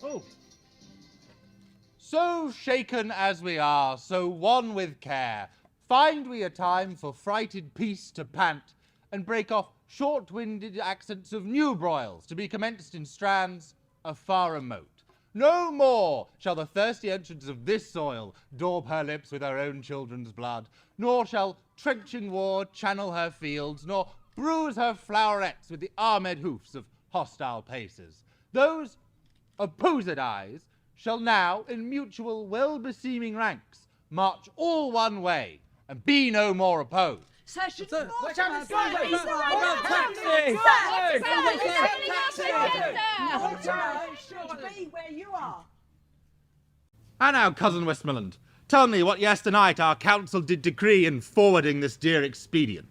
Oh. So shaken as we are, so wan with care, find we a time for frighted peace to pant, and break off short-winded accents of new broils, to be commenced in strands afar remote. No more shall the thirsty entrance of this soil daub her lips with her own children's blood, nor shall trenching war channel her fields, nor bruise her flowerets with the armed hoofs of hostile paces. Those opposed eyes shall now, in mutual well-beseeming ranks, march all one way, and be no more opposed. Session Mortimer, be where you are. And now, cousin Westmoreland, tell me what yesternight our council did decree in forwarding this dear expedient.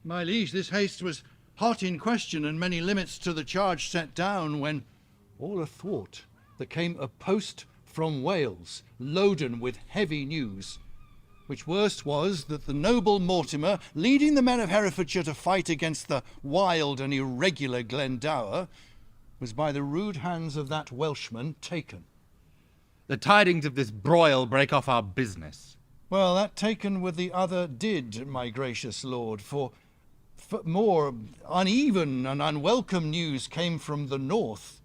My liege, this haste was hot in question, and many limits to the charge set down, when all athwart there came a post from Wales, loaden with heavy news, which worst was that the noble Mortimer, leading the men of Herefordshire to fight against the wild and irregular Glendower, was by the rude hands of that Welshman taken. The tidings of this broil break off our business. Well, that taken with the other did, my gracious lord, for more uneven and unwelcome news came from the north,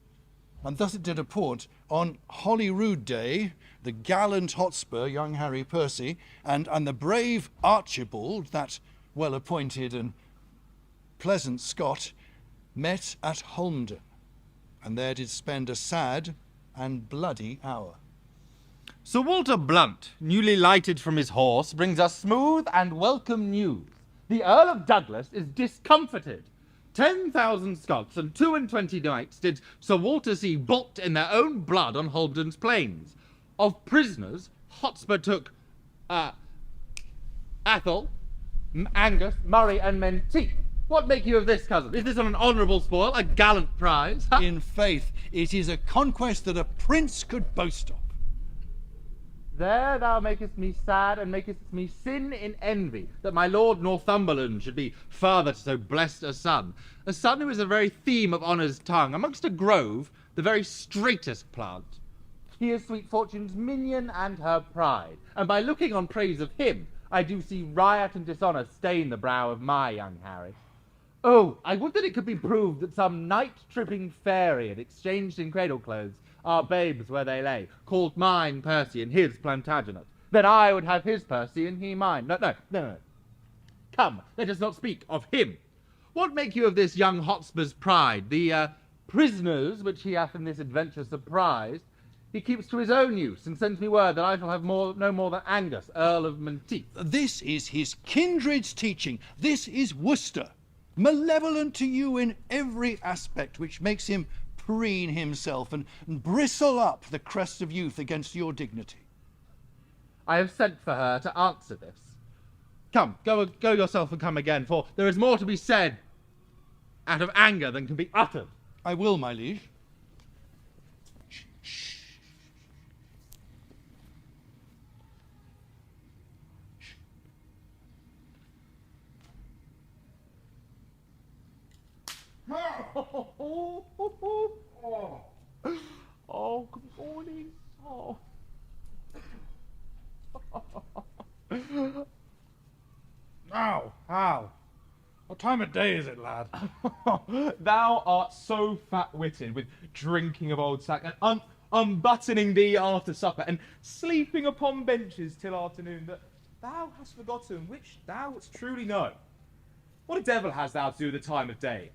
and thus it did apport on Holyrood Day, the gallant Hotspur, young Harry Percy, and the brave Archibald, that well-appointed and pleasant Scot, met at Holmden, and there did spend a sad and bloody hour. Sir Walter Blunt, newly lighted from his horse, brings us smooth and welcome news. The Earl of Douglas is discomfited. 10,000 Scots and 22 knights did Sir Walter see balked in their own blood on Holden's plains. Of prisoners, Hotspur took Athol, Angus, Murray, and Menteith. What make you of this, cousin? Is this an honourable spoil, a gallant prize? In faith, it is a conquest that a prince could boast of. There thou makest me sad, and makest me sin in envy, that my lord Northumberland should be father to so blessed a son who is the very theme of honour's tongue, amongst a grove, the very straightest plant. He is sweet fortune's minion and her pride, and by looking on praise of him, I do see riot and dishonour stain the brow of my young Harry. Oh, I would that it could be proved that some night-tripping fairy had exchanged in cradle clothes our babes where they lay, called mine Percy and his Plantagenet. Then I would have his Percy and he mine. No. Come, let us not speak of him. What make you of this young Hotspur's pride? The prisoners which he hath in this adventure surprised, he keeps to his own use, and sends me word that I shall have no more than Angus, Earl of Menteith. This is his kindred's teaching. This is Worcester, malevolent to you in every aspect, which makes him preen himself and bristle up the crest of youth against your dignity. I have sent for her to answer this. Come, go yourself and come again, for there is more to be said out of anger than can be uttered. I will, my liege. Oh, good morning. Oh. Now, Hal, what time of day is it, lad? Thou art so fat-witted with drinking of old sack and unbuttoning thee after supper and sleeping upon benches till afternoon that thou hast forgotten which thou wouldst truly know. What a devil hast thou to do with the time of day?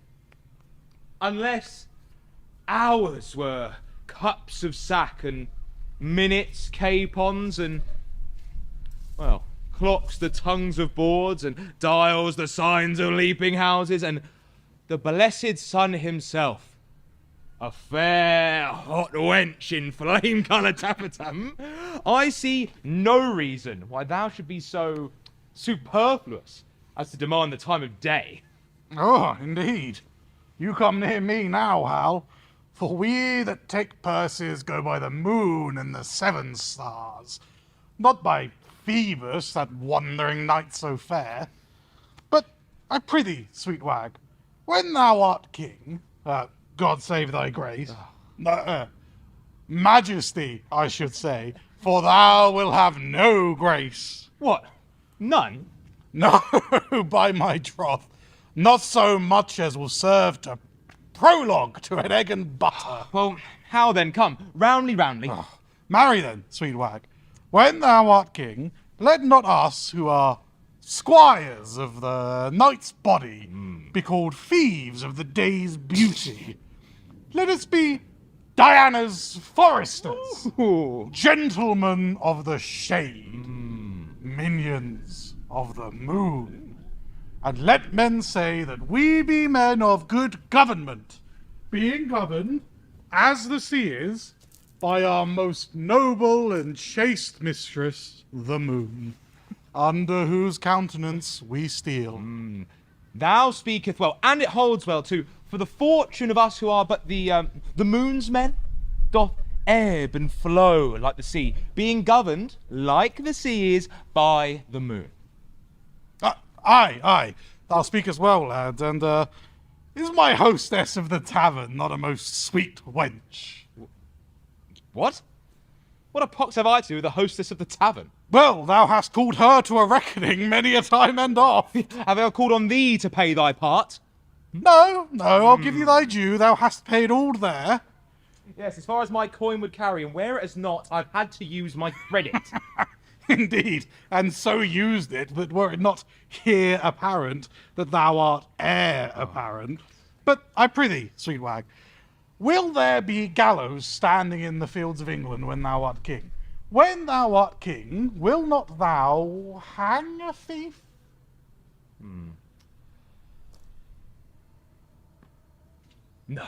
Unless hours were cups of sack and minutes capons and, well, clocks the tongues of boards and dials the signs of leaping houses and the blessed sun himself, a fair hot wench in flame-coloured taffetam, I see no reason why thou should be so superfluous as to demand the time of day. Oh, indeed. You come near me now, Hal, for we that take Percy's go by the moon and the 7 stars, not by Phoebus, that wandering knight so fair. But I prithee, sweet wag, when thou art king, God save thy grace, Majesty, I should say, for thou will have no grace. What? None? No, by my troth, not so much as will serve to prologue to an egg and butter. Well, how then? Come, roundly. Marry then, sweet wag, when thou art king, let not us who are squires of the night's body be called thieves of the day's beauty. Let us be Diana's foresters, gentlemen of the shade, minions of the moon. And let men say that we be men of good government, being governed, as the sea is, by our most noble and chaste mistress, the moon, under whose countenance we steal. Thou speaketh well, and it holds well too. For the fortune of us who are but the moon's men doth ebb and flow like the sea, being governed, like the sea is, by the moon. Aye, thou speakest well, lad, and is my hostess of the tavern not a most sweet wench? What? What a pox have I to do with the hostess of the tavern? Well, thou hast called her to a reckoning many a time and oft. Have I called on thee to pay thy part? No, I'll give you thy due, thou hast paid all there. Yes, as far as my coin would carry, and where it has not, I've had to use my credit. Indeed, and so used it that were it not here apparent that thou art heir apparent. But I prithee, sweet wag, will there be gallows standing in the fields of England when thou art king? When thou art king, will not thou hang a thief? No.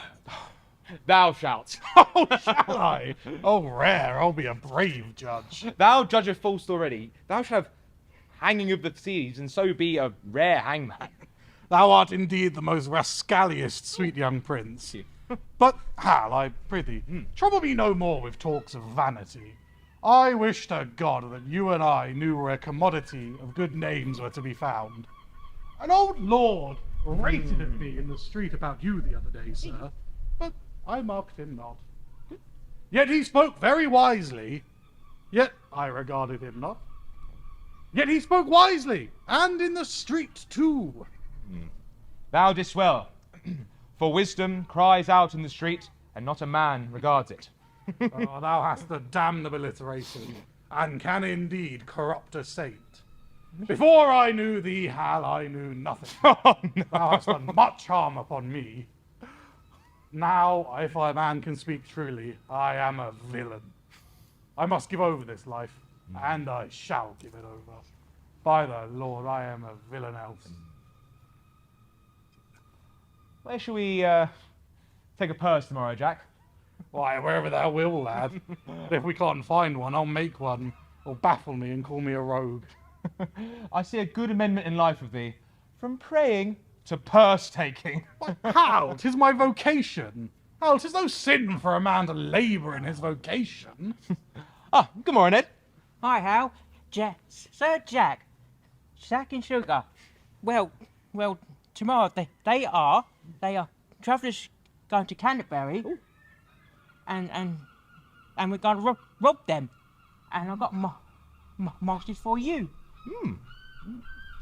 Thou shalt. Oh, shall I? Oh, rare, I'll be a brave judge. Thou judgest false already. Thou shalt have hanging of the thieves, and so be a rare hangman. Thou art indeed the most rascalliest sweet young prince. But, Hal, I prithee, trouble me no more with talks of vanity. I wish to God that you and I knew where a commodity of good names were to be found. An old lord rated at me in the street about you the other day, sir, but I marked him not. Yet he spoke very wisely, yet I regarded him not. Yet he spoke wisely, and in the street too. Thou didst well, for wisdom cries out in the street, and not a man regards it. Oh, thou hast a damned alliteration, and can indeed corrupt a saint. Before I knew thee, Hal, I knew nothing. Oh, no. Thou hast done much harm upon me. Now, if a man can speak truly, I am a villain. I must give over this life, and I shall give it over. By the Lord, I am a villain else. Where shall we take a purse tomorrow, Jack? Why, wherever thou will, lad. If we can't find one, I'll make one, or baffle me and call me a rogue. I see a good amendment in life of thee, from praying to purse taking. Hal, 'tis my vocation. Hal, 'tis no sin for a man to labour in his vocation. Good morning, Ed. Hi, Hal. Sir Jack. Sack and sugar. Well, tomorrow they are travellers going to Canterbury, and we're going to rob them. And I've got masters for you.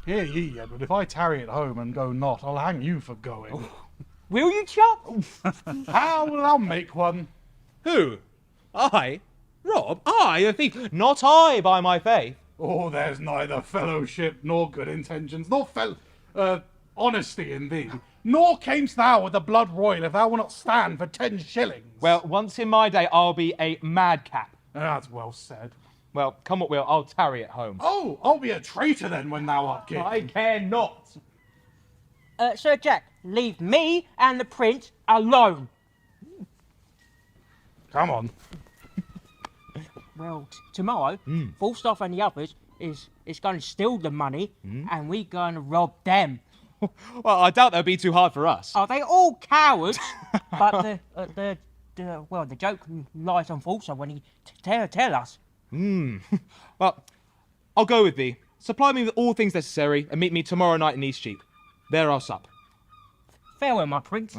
Hear ye, Edward, if I tarry at home and go not, I'll hang you for going. Will you, Chuck? How will I make one? Who? I? Rob? I, a thief? Not I, by my faith. Oh, there's neither fellowship, nor good intentions, nor honesty in thee. Nor camest thou with the blood royal if thou wilt not stand for 10 shillings. Well, once in my day, I'll be a madcap. That's well said. Well, come what will, I'll tarry at home. Oh, I'll be a traitor then when thou art king. I care not. Sir Jack, leave me and the prince alone. Come on. Well, tomorrow, Falstaff and the others is going to steal the money, and we're going to rob them. Well, I doubt that'll be too hard for us. Are they all cowards? But the joke lies on Falstaff when he tell us. Well, I'll go with thee. Supply me with all things necessary and meet me tomorrow night in Eastcheap. There I'll sup. Farewell, my prince.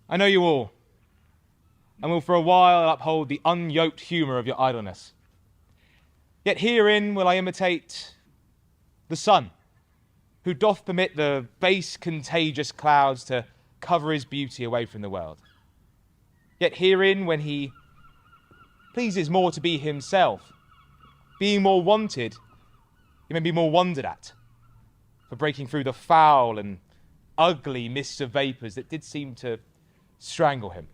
I know you all, and will for a while uphold the unyoked humour of your idleness. Yet herein will I imitate the sun, who doth permit the base contagious clouds to cover his beauty away from the world. Yet herein, when he pleases more to be himself, being more wanted, he may be more wondered at, for breaking through the foul and ugly mists of vapours that did seem to strangle him.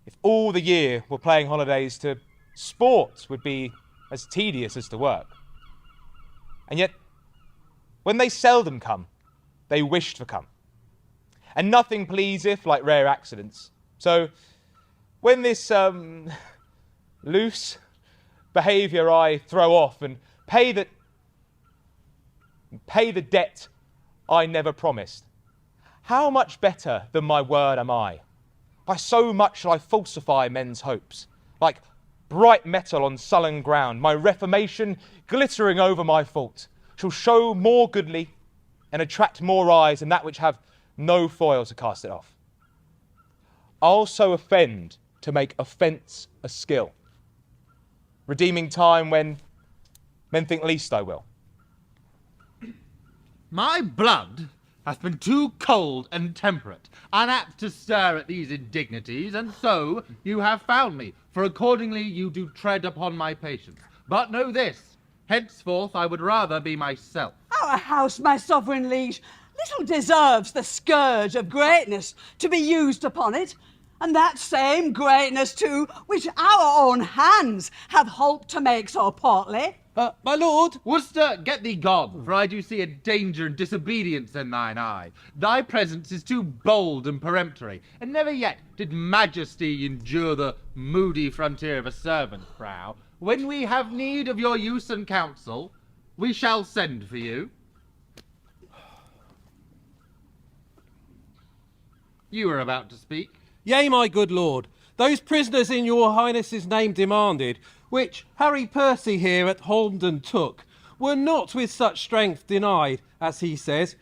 If all the year were playing holidays, to sport would be as tedious as to work. And yet, when they seldom come, they wished for come. And nothing pleaseth like rare accidents. So, when this loose behaviour I throw off and pay the debt I never promised, how much better than my word am I? By so much shall I falsify men's hopes, like bright metal on sullen ground. My reformation, glittering over my fault, shall show more goodly and attract more eyes than that which have no foil to cast it off. I'll so offend to make offence a skill, redeeming time when men think least I will. My blood hath been too cold and temperate, unapt to stir at these indignities, and so you have found me, for accordingly you do tread upon my patience. But know this, henceforth I would rather be myself. Our house, my sovereign liege, little deserves the scourge of greatness to be used upon it, and that same greatness too, which our own hands have holp to make so portly. My lord, Worcester, get thee gone, for I do see a danger and disobedience in thine eye. Thy presence is too bold and peremptory, and never yet did majesty endure the moody frontier of a servant's brow. When we have need of your use and counsel, we shall send for you. You were about to speak. Yea, my good lord, those prisoners in your highness's name demanded, which Harry Percy here at Holden took, were not with such strength denied, as he says,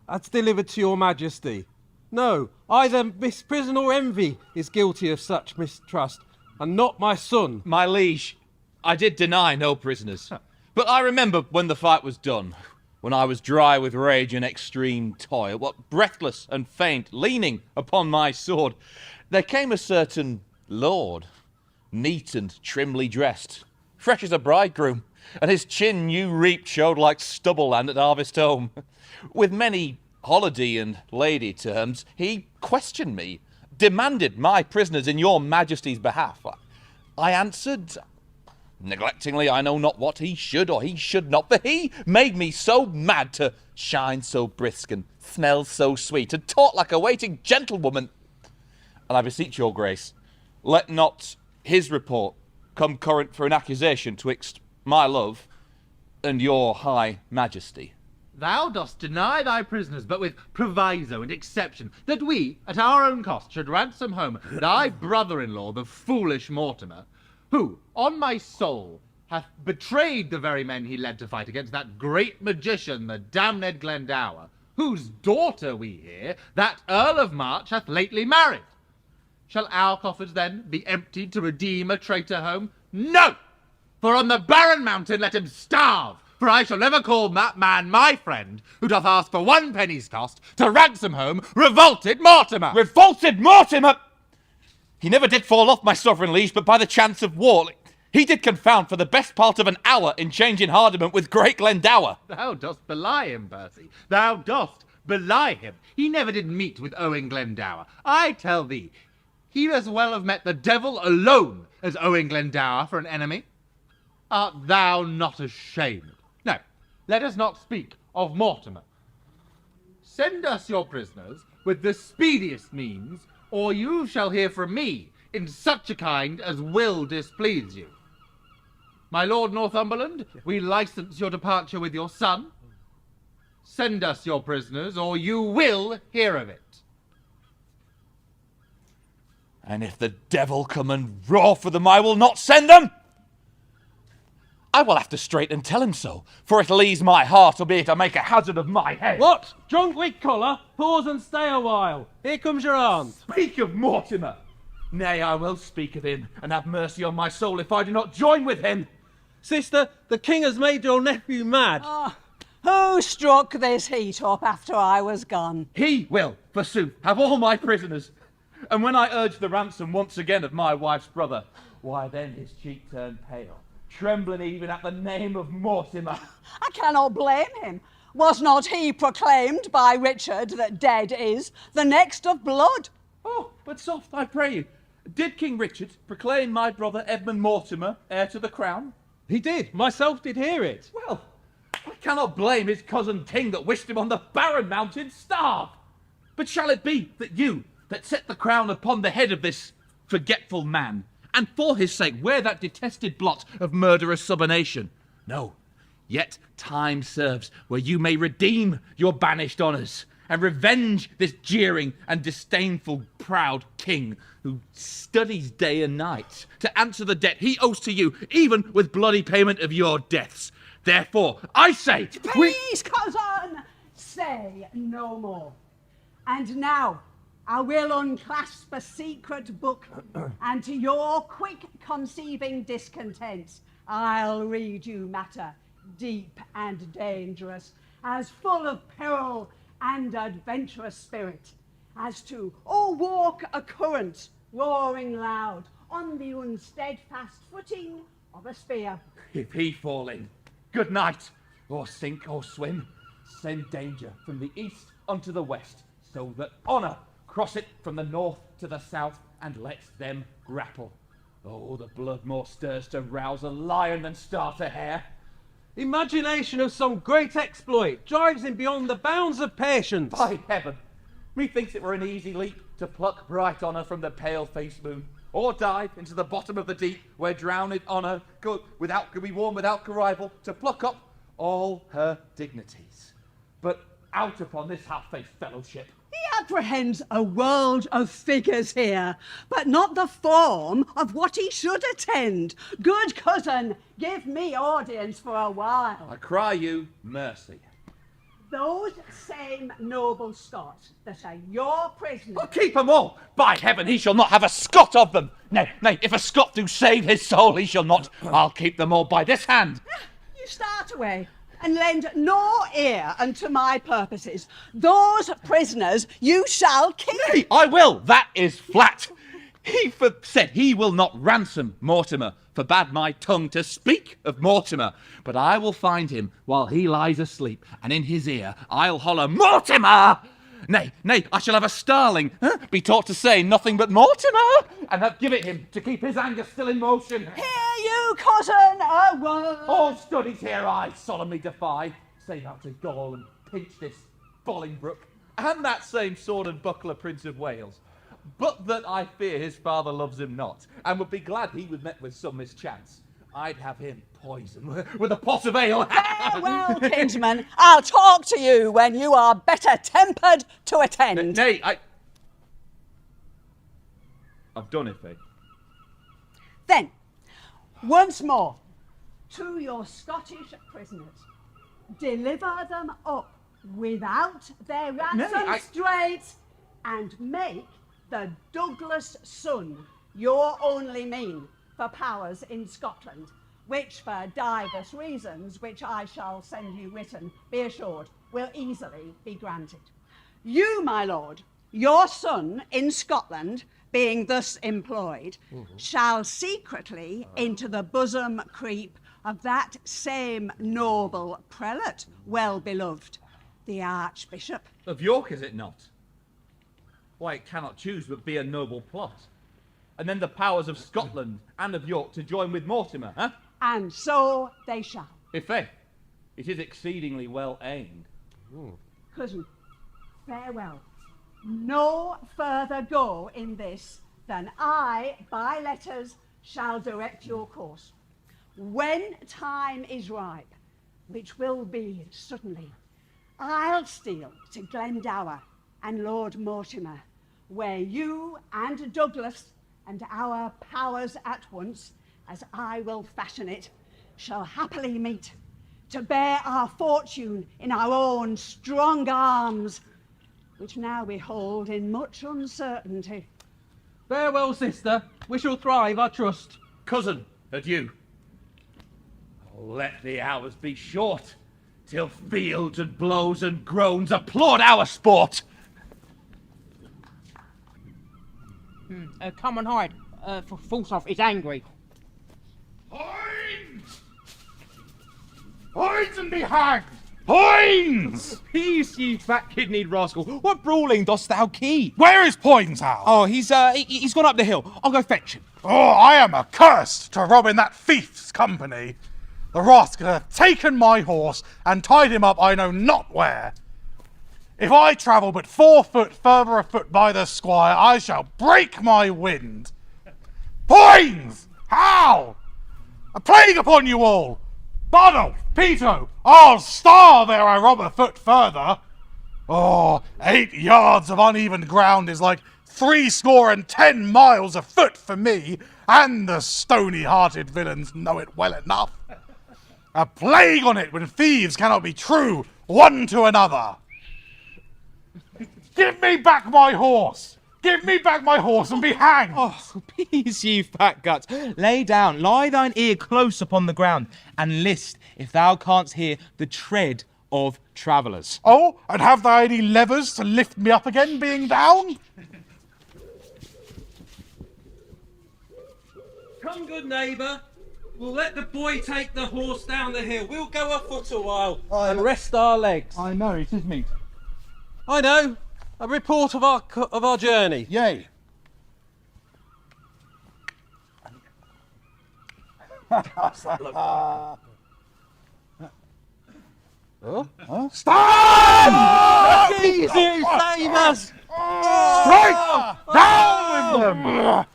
as delivered to your majesty. No, either misprison or envy is guilty of such mistrust, and not my son. My liege, I did deny no prisoners, but I remember when the fight was done, when I was dry with rage and extreme toil, what breathless and faint, leaning upon my sword, there came a certain lord, neat and trimly dressed, fresh as a bridegroom, and his chin new reaped showed like stubble land at harvest home. With many holiday and lady terms, he questioned me, demanded my prisoners in your majesty's behalf. I answered, neglectingly, I know not what he should or he should not, for he made me so mad to shine so brisk and smell so sweet and talk like a waiting gentlewoman. And I beseech your grace, let not his report come current for an accusation twixt my love and your high majesty. Thou dost deny thy prisoners, but with proviso and exception, that we, at our own cost, should ransom home thy brother-in-law, the foolish Mortimer, who, on my soul, hath betrayed the very men he led to fight against that great magician, the damned Glendower, whose daughter, we hear, that Earl of March hath lately married. Shall our coffers, then, be emptied to redeem a traitor home? No! For on the barren mountain let him starve, for I shall never call that man my friend, who doth ask for 1 penny's cost to ransom home revolted Mortimer! Revolted Mortimer! He never did fall off, my sovereign liege, but by the chance of war. He did confound for the best part of an hour in changing hardiment with great Glendower. Thou dost belie him, Percy. Thou dost belie him. He never did meet with Owen Glendower. I tell thee, he'd as well have met the devil alone as Owen Glendower for an enemy. Art thou not ashamed? No, let us not speak of Mortimer. Send us your prisoners with the speediest means, or you shall hear from me in such a kind as will displease you. My lord Northumberland, we license your departure with your son. Send us your prisoners, or you will hear of it. And if the devil come and roar for them, I will not send them. I will have to straight and tell him so, for it'll ease my heart, albeit I make a hazard of my head. What? Drunk wig collar? Pause and stay a while. Here comes your aunt. Speak of Mortimer! Nay, I will speak of him, and have mercy on my soul if I do not join with him. Sister, the king has made your nephew mad. Ah, who struck this heat up after I was gone? He will, forsooth, have all my prisoners. And when I urge the ransom once again of my wife's brother, why then his cheek turned pale, trembling even at the name of Mortimer. I cannot blame him. Was not he proclaimed by Richard that dead is the next of blood? Oh, but soft, I pray you. Did King Richard proclaim my brother Edmund Mortimer heir to the crown? He did. Myself did hear it. Well, I cannot blame his cousin king that wished him on the barren mountain starve. But shall it be that you, that set the crown upon the head of this forgetful man, and for his sake wear that detested blot of murderous subornation? No, yet time serves where you may redeem your banished honours, and revenge this jeering and disdainful proud king who studies day and night to answer the debt he owes to you, even with bloody payment of your deaths. Therefore, I say... Please, cousin, say no more. And now, I will unclasp a secret book, and to your quick conceiving discontent, I'll read you matter deep and dangerous, as full of peril and adventurous spirit, as to walk a current, roaring loud, on the unsteadfast footing of a spear. If he fall in, good night, or sink or swim, send danger from the east unto the west, so that honour cross it from the north to the south, and lets them grapple. Oh, the blood more stirs to rouse a lion than start a hare. Imagination of some great exploit drives him beyond the bounds of patience. By heaven, methinks it were an easy leap to pluck bright honour from the pale-faced moon, or dive into the bottom of the deep, where drowned honour could be warm without rival, to pluck up all her dignities. But out upon this half-faced fellowship. He apprehends a world of figures here, but not the form of what he should attend. Good cousin, give me audience for a while. I cry you mercy. Those same noble Scots that are your prisoners. I'll keep 'em all. By heaven, he shall not have a Scot of them. Nay, if a Scot do save his soul, he shall not. I'll keep them all by this hand. You start away and lend no ear unto my purposes. Those prisoners you shall keep. Nay, I will. That is flat. He said he will not ransom Mortimer, forbade my tongue to speak of Mortimer. But I will find him while he lies asleep, and in his ear I'll holler, Mortimer! Nay, I shall have a starling, be taught to say nothing but Mortimer, and give it him to keep his anger still in motion. Hear you, cousin, a word. All studies here I solemnly defy, save out to Gaul and pinch this Bolingbroke, and that same sword and buckler Prince of Wales. But that I fear his father loves him not, and would be glad he was met with some mischance. I'd have him poisoned with a pot of ale. Farewell, kinsman. I'll talk to you when you are better tempered to attend. Nay, I've done it, Faith. Then, once more, to your Scottish prisoners, deliver them up without their ransom straight, and make the Douglas son your only mean for powers in Scotland, which for divers reasons, which I shall send you written, be assured, will easily be granted. You, my lord, your son in Scotland, being thus employed, shall secretly into the bosom creep of that same noble prelate, well beloved, the Archbishop. Of York, is it not? Why, it cannot choose but be a noble plot. And then the powers of Scotland and of York to join with Mortimer, huh? And so they shall. I'faith, it is exceedingly well aimed. Cousin, farewell. No further go in this than I, by letters, shall direct your course. When time is ripe, which will be suddenly, I'll steal to Glendower and Lord Mortimer, where you and Douglas and our powers at once, as I will fashion it, shall happily meet, to bear our fortune in our own strong arms, which now we hold in much uncertainty. Farewell, sister. We shall thrive, I trust. Cousin, adieu. Oh, let the hours be short, till fields and blows and groans applaud our sport. Come and hide. For Falstaff is angry. Poins! Poins and be hanged! Poins! Peace, ye fat-kidneyed rascal. What brawling dost thou keep? Where is Poins, Hal? Oh, he's gone up the hill. I'll go fetch him. Oh, I am accursed to rob in that thief's company. The rascal hath taken my horse and tied him up I know not where. If I travel but 4 foot further afoot by the squire, I shall break my wind. Poins! Hal! A plague upon you all! Bardolph! Peto! I'll starve ere I rob a foot further. Oh, 8 yards of uneven ground is like 70 miles afoot for me, and the stony-hearted villains know it well enough. A plague on it when thieves cannot be true one to another. Give me back my horse! Give me back my horse and be hanged! Oh, peace, ye fat guts. Lay down, lie thine ear close upon the ground, and list if thou canst hear the tread of travellers. Oh, and have thou any levers to lift me up again, being down? Come, good neighbour. We'll let the boy take the horse down the hill. We'll go afoot a while and rest our legs. I know, it is meet. I know. A report of our journey. Yea. Stand! Jesus, save us! Strike! Down with them!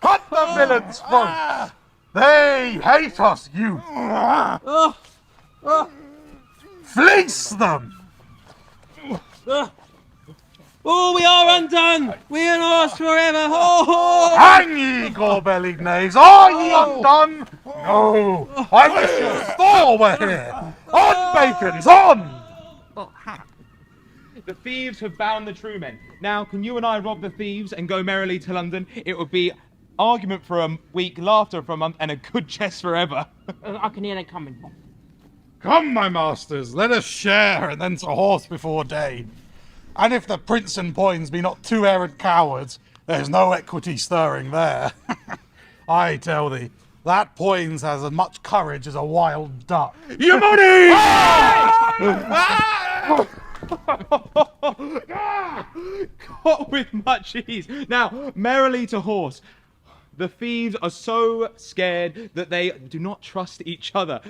Cut the villains' throats! They hate us, youth! Fleece them! Oh, we are undone! We are lost forever! Oh! Hang ye, gore-bellied knaves! Are ye undone? No! I wish your store were here! On, Bacons, on! The thieves have bound the true men. Now, can you and I rob the thieves and go merrily to London? It would be argument for a week, laughter for a month, and a good jest forever. I can hear them coming. Come, my masters, let us share, and then to horse before day. And if the prince and Poins be not 2 arrant cowards, there's no equity stirring there. I tell thee, that Poins has as much courage as a wild duck. Your money! Caught with much ease. Now, merrily to horse. The thieves are so scared that they do not trust each other.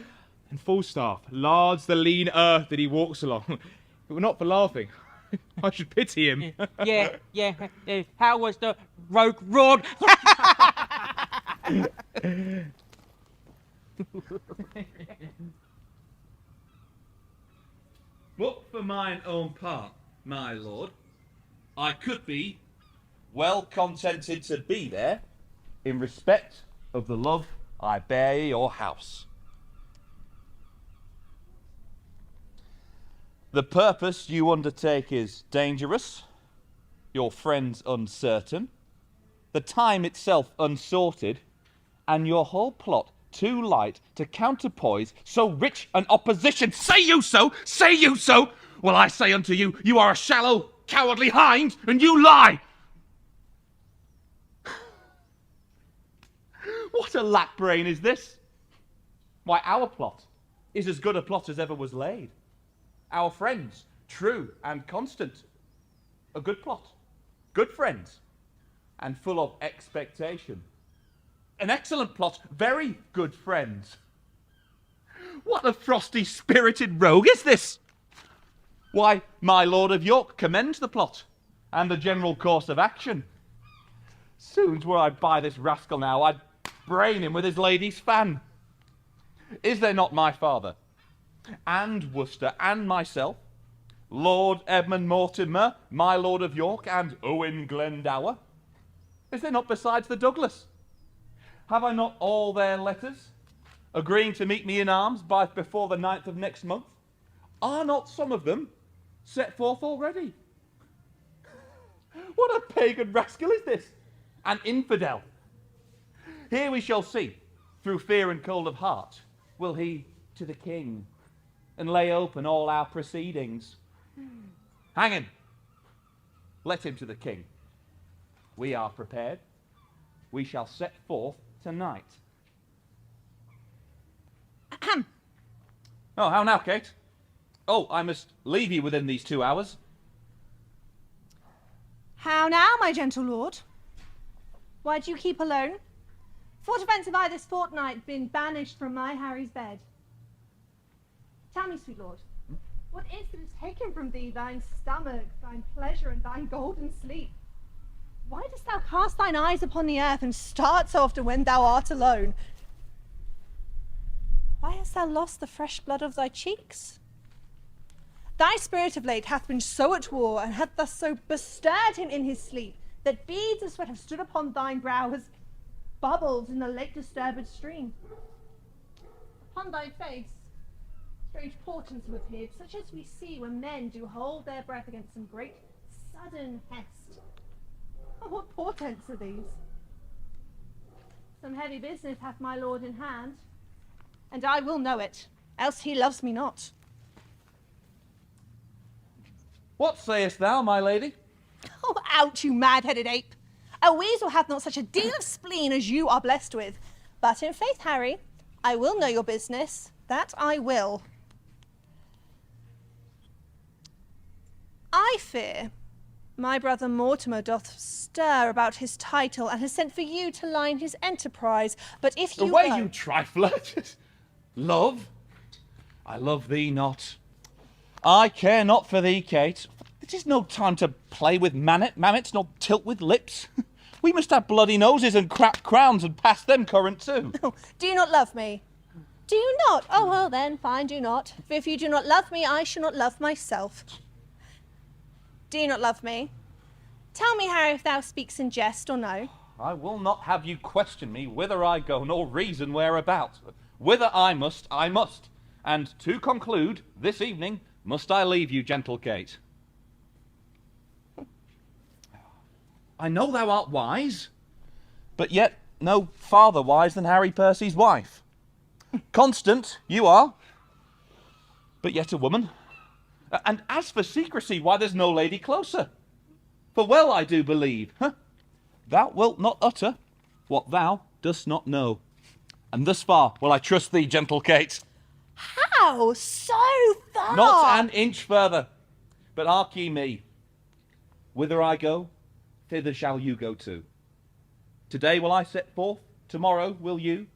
And Falstaff lards the lean earth that he walks along. If it were not for laughing, I should pity him. Yeah. How was the rogue roared? But for mine own part, my lord, I could be well contented to be there in respect of the love I bear your house. The purpose you undertake is dangerous, your friends uncertain, the time itself unsorted, and your whole plot too light to counterpoise so rich an opposition. Say you so? Say you so? Well, I say unto you, you are a shallow, cowardly hind, and you lie. What a lack brain is this? Why, our plot is as good a plot as ever was laid. Our friends, true and constant. A good plot, good friends, and full of expectation. An excellent plot, very good friends. What a frosty-spirited rogue is this? Why, my Lord of York commends the plot, and the general course of action. Soon's were I by this rascal now, I'd brain him with his lady's fan. Is there not my father, and Worcester, and myself, Lord Edmund Mortimer, my Lord of York, and Owen Glendower? Is there not besides the Douglas? Have I not all their letters? agreeing to meet me in arms before the 9th of next month? Are not some of them set forth already? What a pagan rascal is this? An infidel. Here we shall see, through fear and cold of heart, will he to the king and lay open all our proceedings. Hang him. Let him to the king. We are prepared. We shall set forth tonight. Ahem. Oh, how now, Kate? Oh, I must leave you within these 2 hours. How now, my gentle lord? Why do you keep alone? For what offence have I this fortnight been banished from my Harry's bed? Tell me, sweet lord, what is that is taken from thee thine stomach, thine pleasure, and thine golden sleep? Why dost thou cast thine eyes upon the earth and start so often when thou art alone? Why hast thou lost the fresh blood of thy cheeks? Thy spirit of late hath been so at war, and hath thus so bestirred him in his sleep, that beads of sweat have stood upon thine brow as bubbles in the late disturbed stream. Upon thy face strange portents have appeared, such as we see when men do hold their breath against some great sudden hest. Oh, what portents are these? Some heavy business hath my lord in hand, and I will know it, else he loves me not. What sayest thou, my lady? Oh, out, you mad-headed ape! A weasel hath not such a deal of spleen as you are blessed with. But in faith, Harry, I will know your business. That I will. I fear my brother Mortimer doth stir about his title, and has sent for you to line his enterprise. But if you Away, go... you trifler! Love? I love thee not. I care not for thee, Kate. It is no time to play with mammets, nor tilt with lips. We must have bloody noses and cracked crowns and pass them current too. Oh, do you not love me? Do you not? Oh, well then, fine, do not. For if you do not love me, I shall not love myself. Do you not love me? Tell me, Harry, if thou speaks in jest or no. I will not have you question me whither I go, nor reason whereabouts. Whither I must, I must. And to conclude, this evening must I leave you, gentle Kate. I know thou art wise, but yet no farther wise than Harry Percy's wife. Constant you are, but yet a woman. And as for secrecy, why there's no lady closer. For well I do believe, thou wilt not utter what thou dost not know. And thus far will I trust thee, gentle Kate. How? So far? Not an inch further. But hark ye me. Whither I go, thither shall you go too. Today will I set forth, tomorrow will you.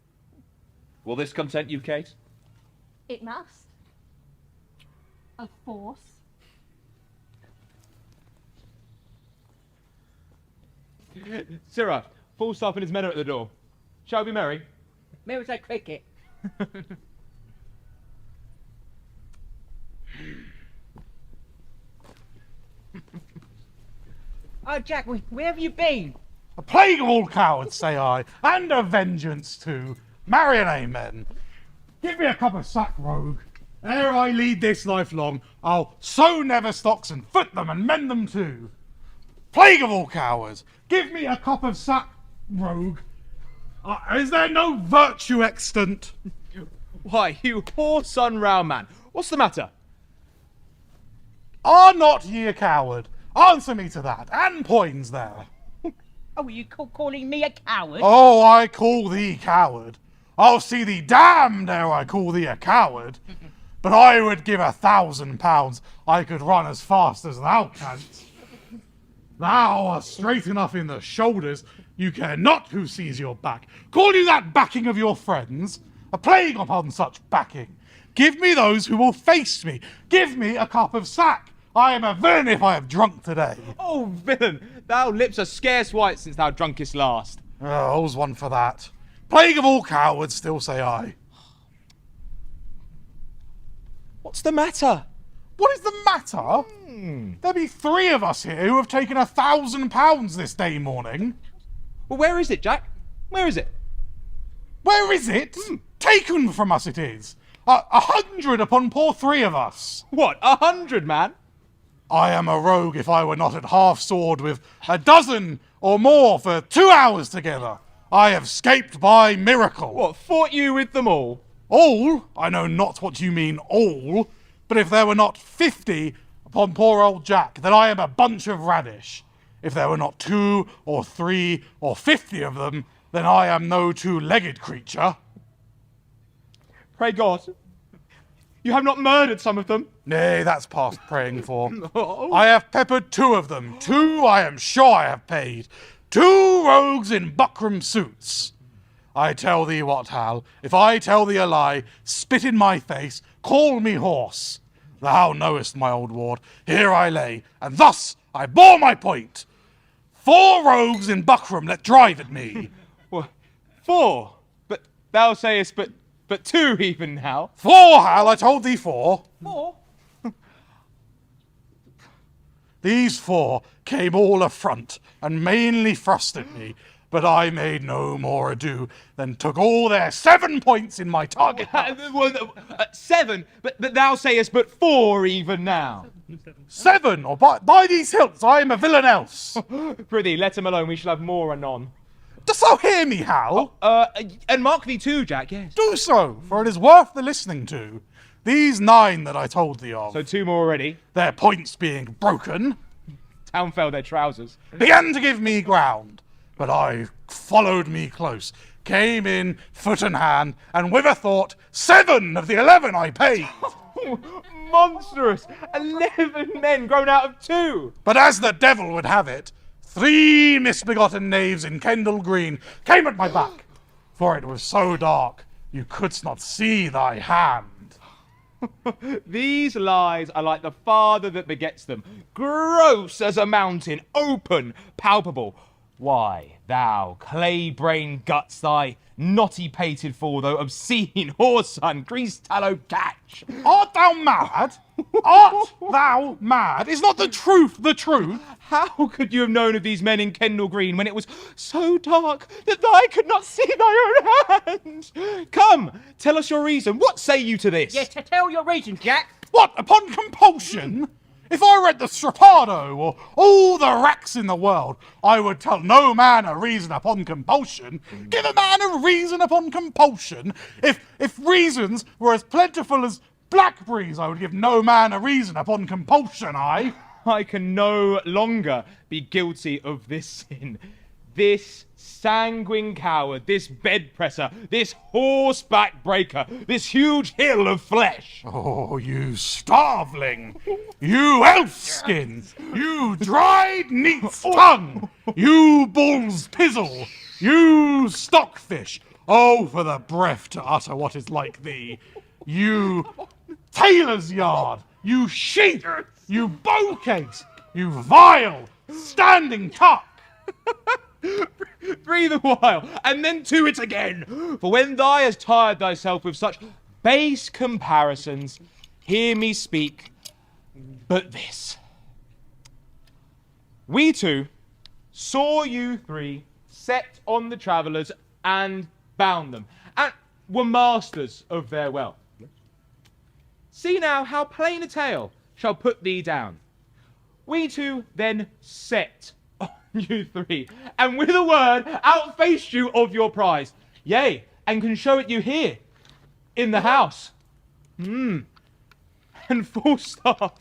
Will this content you, Kate? It must. Of force. Sirrah, Falstaff and his men are at the door. Shall we be merry? Merry as a cricket. Oh, Jack, where have you been? A plague of all cowards, say I, and a vengeance too. Marry and amen. Give me a cup of sack, rogue. Ere I lead this life long, I'll sew never stocks and foot them and mend them too. Plague of all cowards, give me a cup of sack, rogue. Is there no virtue extant? Why, you poor sun-round man. What's the matter? Are not ye a coward? Answer me to that, and Poins there. Oh, are you calling me a coward? Oh, I call thee coward. I'll see thee damned ere I call thee a coward. But I would give £1,000 I could run as fast as thou canst. Thou art straight enough in the shoulders, you care not who sees your back. Call you that backing of your friends? A plague upon such backing. Give me those who will face me. Give me a cup of sack. I am a villain if I have drunk today. Oh, villain, thou lips are scarce white since thou drunkest last. All's one for that. Plague of all cowards, still say I. What's the matter? What is the matter? There be 3 of us here who have taken £1,000 this day morning. Well, where is it, Jack? Where is it? Where is it? Taken from us it is. 100 upon poor 3 of us. What, 100, man? I am a rogue if I were not at half sword with a dozen or more for 2 hours together. I have escaped by miracle. What, fought you with them all? All? I know not what you mean all, but if there were not 50 upon poor old Jack, then I am a bunch of radish. If there were not 2 or 3 or 50 of them, then I am no two-legged creature. Pray God, you have not murdered some of them? Nay, that's past praying for. I have peppered 2 of them. 2 I am sure I have paid. 2 rogues in buckram suits. I tell thee what, Hal, if I tell thee a lie, spit in my face, call me horse. Thou knowest, my old ward, here I lay, and thus I bore my point. 4 rogues in buckram let drive at me. Well, 4? But thou sayest but 2 even now. 4, Hal, I told thee 4. 4? These 4 came all affront, and mainly thrust at me, but I made no more ado than took all their 7 points in my target. 7? But thou sayest but 4 even now. 7, or by these hilts, I am a villain else. Prithee, let him alone, we shall have more anon. Dost thou hear me, Hal? And mark thee too, Jack, yes. Do so, for it is worth the listening to. These 9 that I told thee of, So 2 more already. their points being broken, Down fell their trousers. began to give me ground. But I followed me close, came in foot and hand, and with a thought, 7 of the 11 I paid. Monstrous! 11 men grown out of 2! But as the devil would have it, 3 misbegotten knaves in Kendal Green came at my back, for it was so dark you couldst not see thy hand. These lies are like the father that begets them, gross as a mountain, open, palpable. Why, thou clay-brained guts, thy knotty-pated fool, though obscene whoreson, grease-tallow catch. Art thou mad? Art thou mad? Is not the truth the truth? How could you have known of these men in Kendal Green when it was so dark that thou could not see thy own hand? Come, tell us your reason. What say you to this? Yes, to tell your reason, Jack. What, upon compulsion? If I read the Strappado or all the racks in the world, I would tell no man a reason upon compulsion. Give a man a reason upon compulsion. If reasons were as plentiful as blackberries, I would give no man a reason upon compulsion, I can no longer be guilty of this sin. This sanguine coward, this bed-presser, this horseback breaker, this huge hill of flesh. Oh, you starveling! You elf-skin! You dried neat's tongue! You bull's pizzle! You stockfish! Oh, for the breath to utter what is like thee! You tailor's yard! You sheep! You bowcase! You vile, standing tuck! Breathe a while, and then to it again. For when thou hast tired thyself with such base comparisons, hear me speak but this. We 2 saw you 3 set on the travellers and bound them, and were masters of their wealth. See now how plain a tale shall put thee down. We 2 then set you 3, and with a word outfaced you of your prize, yea, and can show it you here in the house. And Falstaff,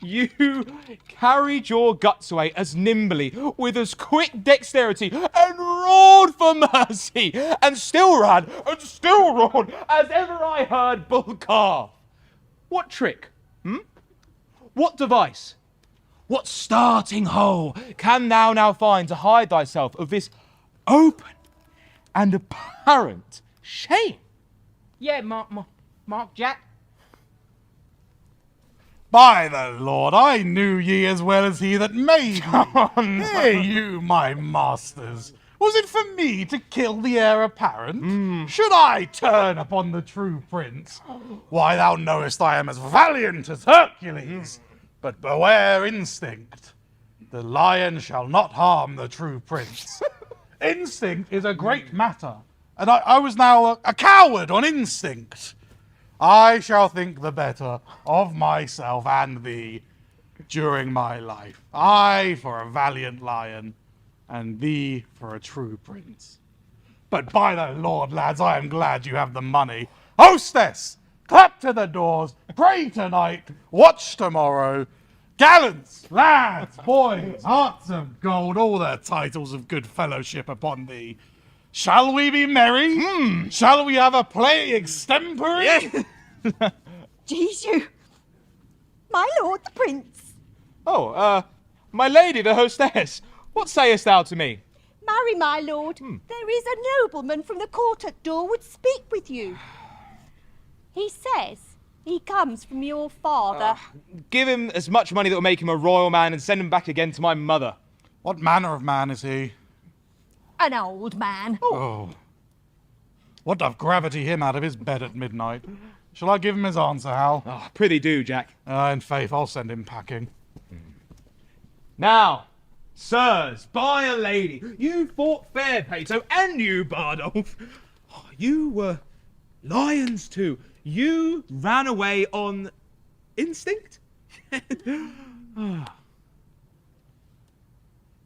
you carried your guts away as nimbly, with as quick dexterity, and roared for mercy, and still ran, and still roared, as ever I heard bull calf. What trick? What device? What starting hole can thou now find to hide thyself of this open and apparent shame? Yeah, Mark Jack. By the Lord, I knew ye as well as he that made me. Hey, you, my masters. Was it for me to kill the heir apparent? Should I turn upon the true prince? Why, thou knowest I am as valiant as Hercules. But beware instinct. The lion shall not harm the true prince. Instinct is a great matter, and I was now a coward on instinct. I shall think the better of myself and thee during my life. I for a valiant lion, and thee for a true prince. But by the Lord, lads, I am glad you have the money. Hostess, clap to the doors, pray tonight, watch tomorrow. Gallants, lads, boys, hearts of gold, all the titles of good fellowship upon thee. Shall we be merry? Shall we have a play extempore? Jesu, my lord the prince. Oh, my lady the hostess, what sayest thou to me? Marry, my lord, there is a nobleman from the court at door would speak with you. He says he comes from your father. Give him as much money that will make him a royal man and send him back again to my mother. What manner of man is he? An old man. Oh. What doth gravity him out of his bed at midnight? Shall I give him his answer, Hal? Oh, prithee do, Jack. In faith, I'll send him packing. Now, sirs, by a lady, you fought fair, Pato, and you, Bardolph. You were lions too. You ran away on instinct?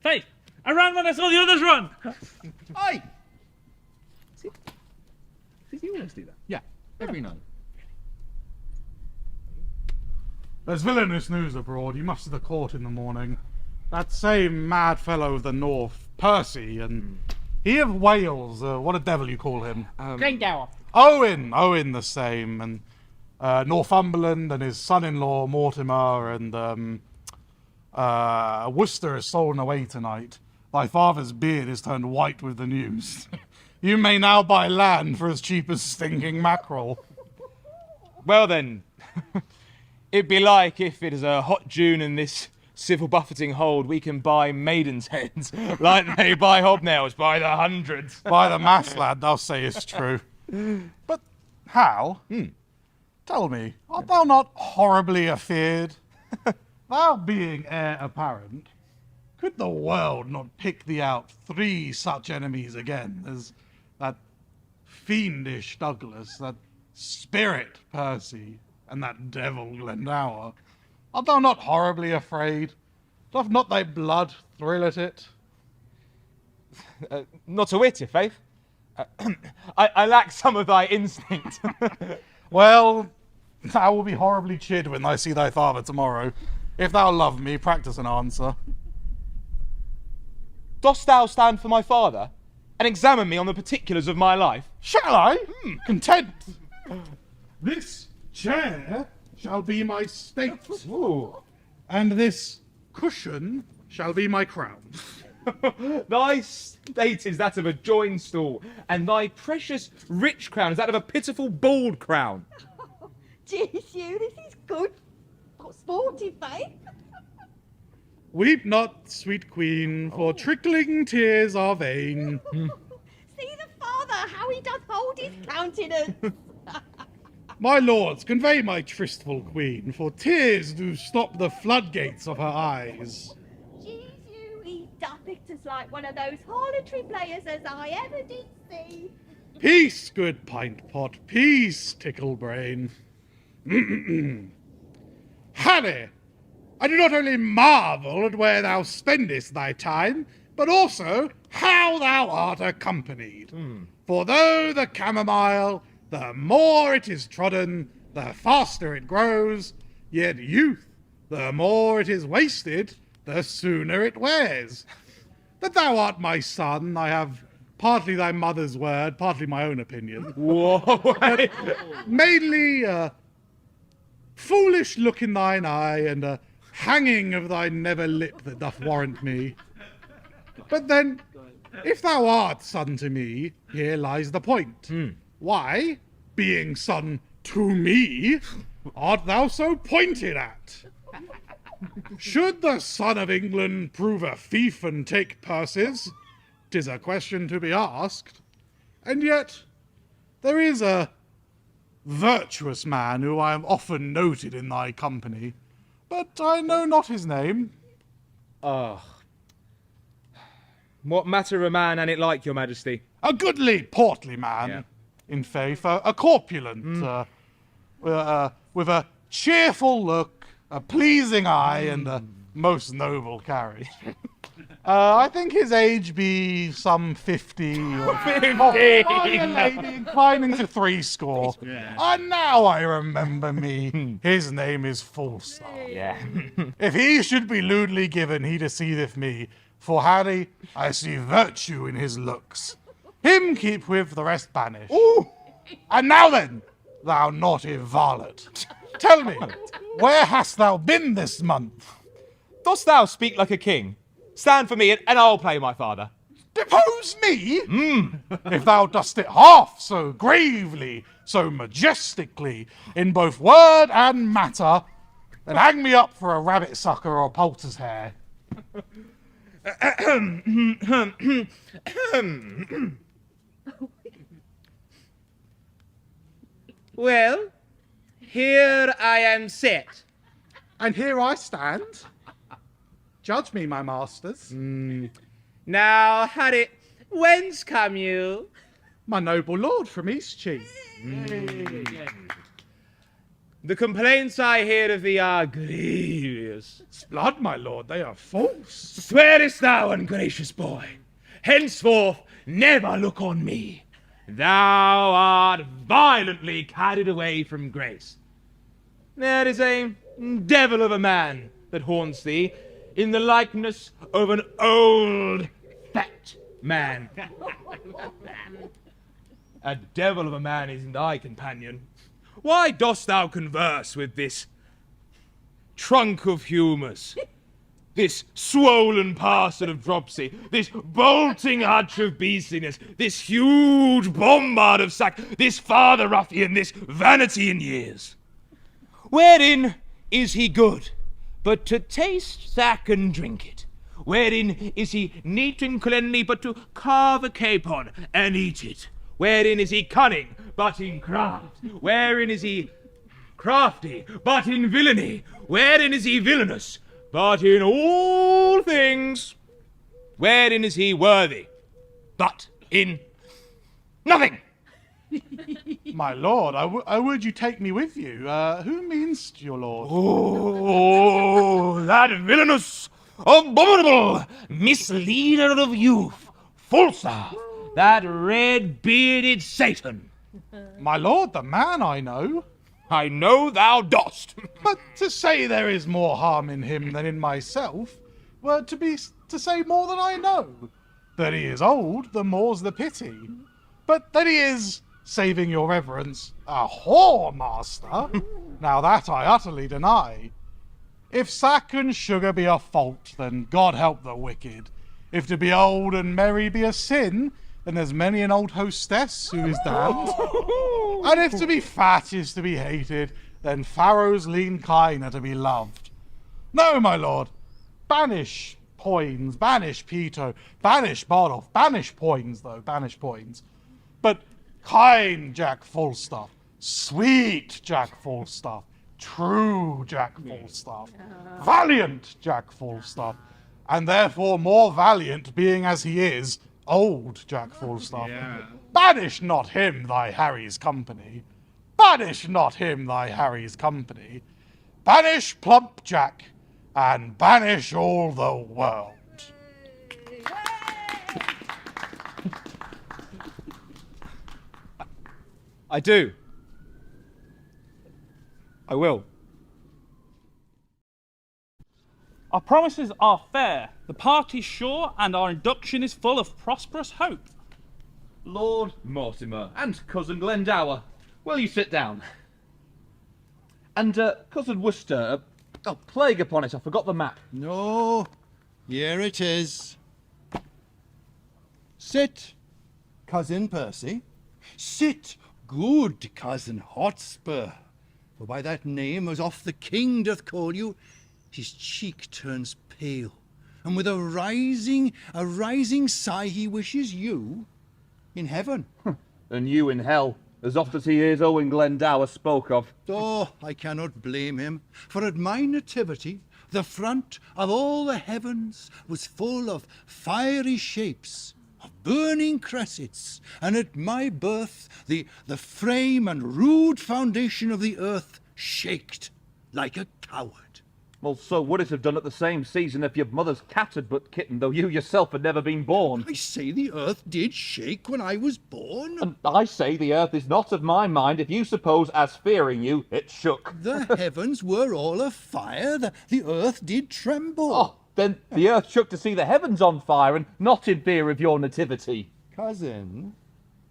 Faith, I ran when I saw the others run. Aye! Did you always do that? Yeah, every night. There's villainous news abroad. You must to the court in the morning. That same mad fellow of the north, Percy, and he of Wales, what a devil you call him? Glendower. Owen the same, and Northumberland and his son-in-law Mortimer, and Worcester is stolen away tonight. Thy father's beard is turned white with the news. You may now buy land for as cheap as stinking mackerel. Well then, it'd be like if it is a hot June in this civil buffeting hold, we can buy maidens' heads like they buy hobnails by the hundreds. By the mass, lad, thou sayest true. But, Hal, tell me, art thou not horribly afeard? Thou being heir apparent, could the world not pick thee out 3 such enemies again as that fiendish Douglas, that spirit Percy, and that devil Glendower? Art thou not horribly afraid? Doth not thy blood thrill at it? Not a whit, i' faith. I lack some of thy instinct. Well, thou will be horribly chid when I see thy father tomorrow. If thou love me, practice an answer. Dost thou stand for my father and examine me on the particulars of my life? Shall I? Content. This chair shall be my state, and this cushion shall be my crown. Thy state is that of a joined stool, and thy precious rich crown is that of a pitiful bald crown. Jesu, this is good. Got sporty, Faith. Weep not, sweet queen, for trickling tears are vain. See the father, how he doth hold his countenance. My lords, convey my tristful queen, for tears do stop the floodgates of her eyes. Jesu, he doth it as like one of those harlotry players as I ever did see. Peace, good pint pot, peace, tickle brain. Harry, I do not only marvel at where thou spendest thy time, but also how thou art accompanied. For though the chamomile, the more it is trodden, the faster it grows, yet youth, the more it is wasted, the sooner it wears. That thou art my son, I have partly thy mother's word, partly my own opinion. Whoa! Mainly a foolish look in thine eye, and a hanging of thy nether lip that doth warrant me. But then, if thou art son to me, here lies the point. Why, being son to me, art thou so pointed at? Should the son of England prove a thief and take purses, 'tis a question to be asked. And yet, there is a virtuous man who I am often noted in thy company, but I know not his name. What matter of a man and it like, your majesty? A goodly, portly man, in faith, a corpulent, with a cheerful look, a pleasing eye, and a most noble carriage. I think his age be some 50 or 50. A lady inclining to 60. And now I remember me, his name is Falstaff. Yeah. If he should be lewdly given, he deceiveth me. For Harry, I see virtue in his looks. Him keep with, the rest banish. Ooh. And now then, thou naughty varlet, tell me, where hast thou been this month? Dost thou speak like a king? Stand for me, and I'll play my father. Depose me? If thou dost it half so gravely, so majestically, in both word and matter, then hang me up for a rabbit sucker or poulter's hair. Well, here I am set. And here I stand. Judge me, my masters. Now, Harry, whence come you? My noble lord from Eastcheap. The complaints I hear of thee are grievous. Blood, my lord, they are false. Swearest thou, ungracious boy, henceforth never look on me. Thou art violently carried away from grace. There is a devil of a man that haunts thee, in the likeness of an old, fat man. A devil of a man isn't thy companion. Why dost thou converse with this trunk of humours, this swollen parcel of dropsy, this bolting hutch of beastliness, this huge bombard of sack, this father ruffian, this vanity in years? Wherein is he good, but to taste sack and drink it? Wherein is he neat and cleanly, but to carve a capon and eat it? Wherein is he cunning, but in craft? Wherein is he crafty, but in villainy? Wherein is he villainous, but in all things? Wherein is he worthy, but in nothing? My lord, I would you take me with you. Who means your lord? Oh, that villainous, abominable misleader of youth, Falstaff, that red-bearded Satan. My lord, the man I know. I know thou dost. But to say there is more harm in him than in myself, were to say more than I know. That he is old, the more's the pity. But that he is, saving your reverence, a whore, master, now that I utterly deny. If sack and sugar be a fault, then God help the wicked. If to be old and merry be a sin, then there's many an old hostess who is damned. And if to be fat is to be hated, then Pharaoh's lean kine are to be loved. No, my lord, banish Poins, banish Peto, banish Bardolph, banish Poins, though, banish Poins. But kind Jack Falstaff, sweet Jack Falstaff, true Jack Falstaff, valiant Jack Falstaff, and therefore more valiant, being as he is, old Jack Falstaff. Banish not him thy Harry's company. Banish not him thy Harry's company. Banish plump Jack, and banish all the world. I do. I will. Our promises are fair, the party's sure, and our induction is full of prosperous hope. Lord Mortimer and cousin Glendower, will you sit down? And cousin Worcester, plague upon it, I forgot the map. No, here it is. Sit, cousin Percy. Sit, good cousin Hotspur. For by that name as oft the king doth call you, his cheek turns pale, and with a rising sigh he wishes you in heaven. And you in hell, as oft as he hears Owen Glendower spoke of. Oh, I cannot blame him, for at my nativity the front of all the heavens was full of fiery shapes, of burning cressets, and at my birth the frame and rude foundation of the earth shaked like a coward. Well, so would it have done at the same season if your mother's cat had but kitten, though you yourself had never been born? I say the earth did shake when I was born. And I say the earth is not of my mind, if you suppose, as fearing you, it shook. The heavens were all afire, the earth did tremble. Oh, then the earth shook to see the heavens on fire, and not in fear of your nativity. Cousin,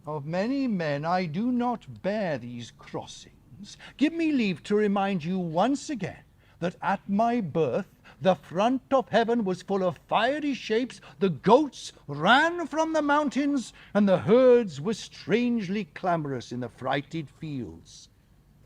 of many men I do not bear these crossings. Give me leave to remind you once again that at my birth the front of heaven was full of fiery shapes, the goats ran from the mountains, and the herds were strangely clamorous in the frighted fields.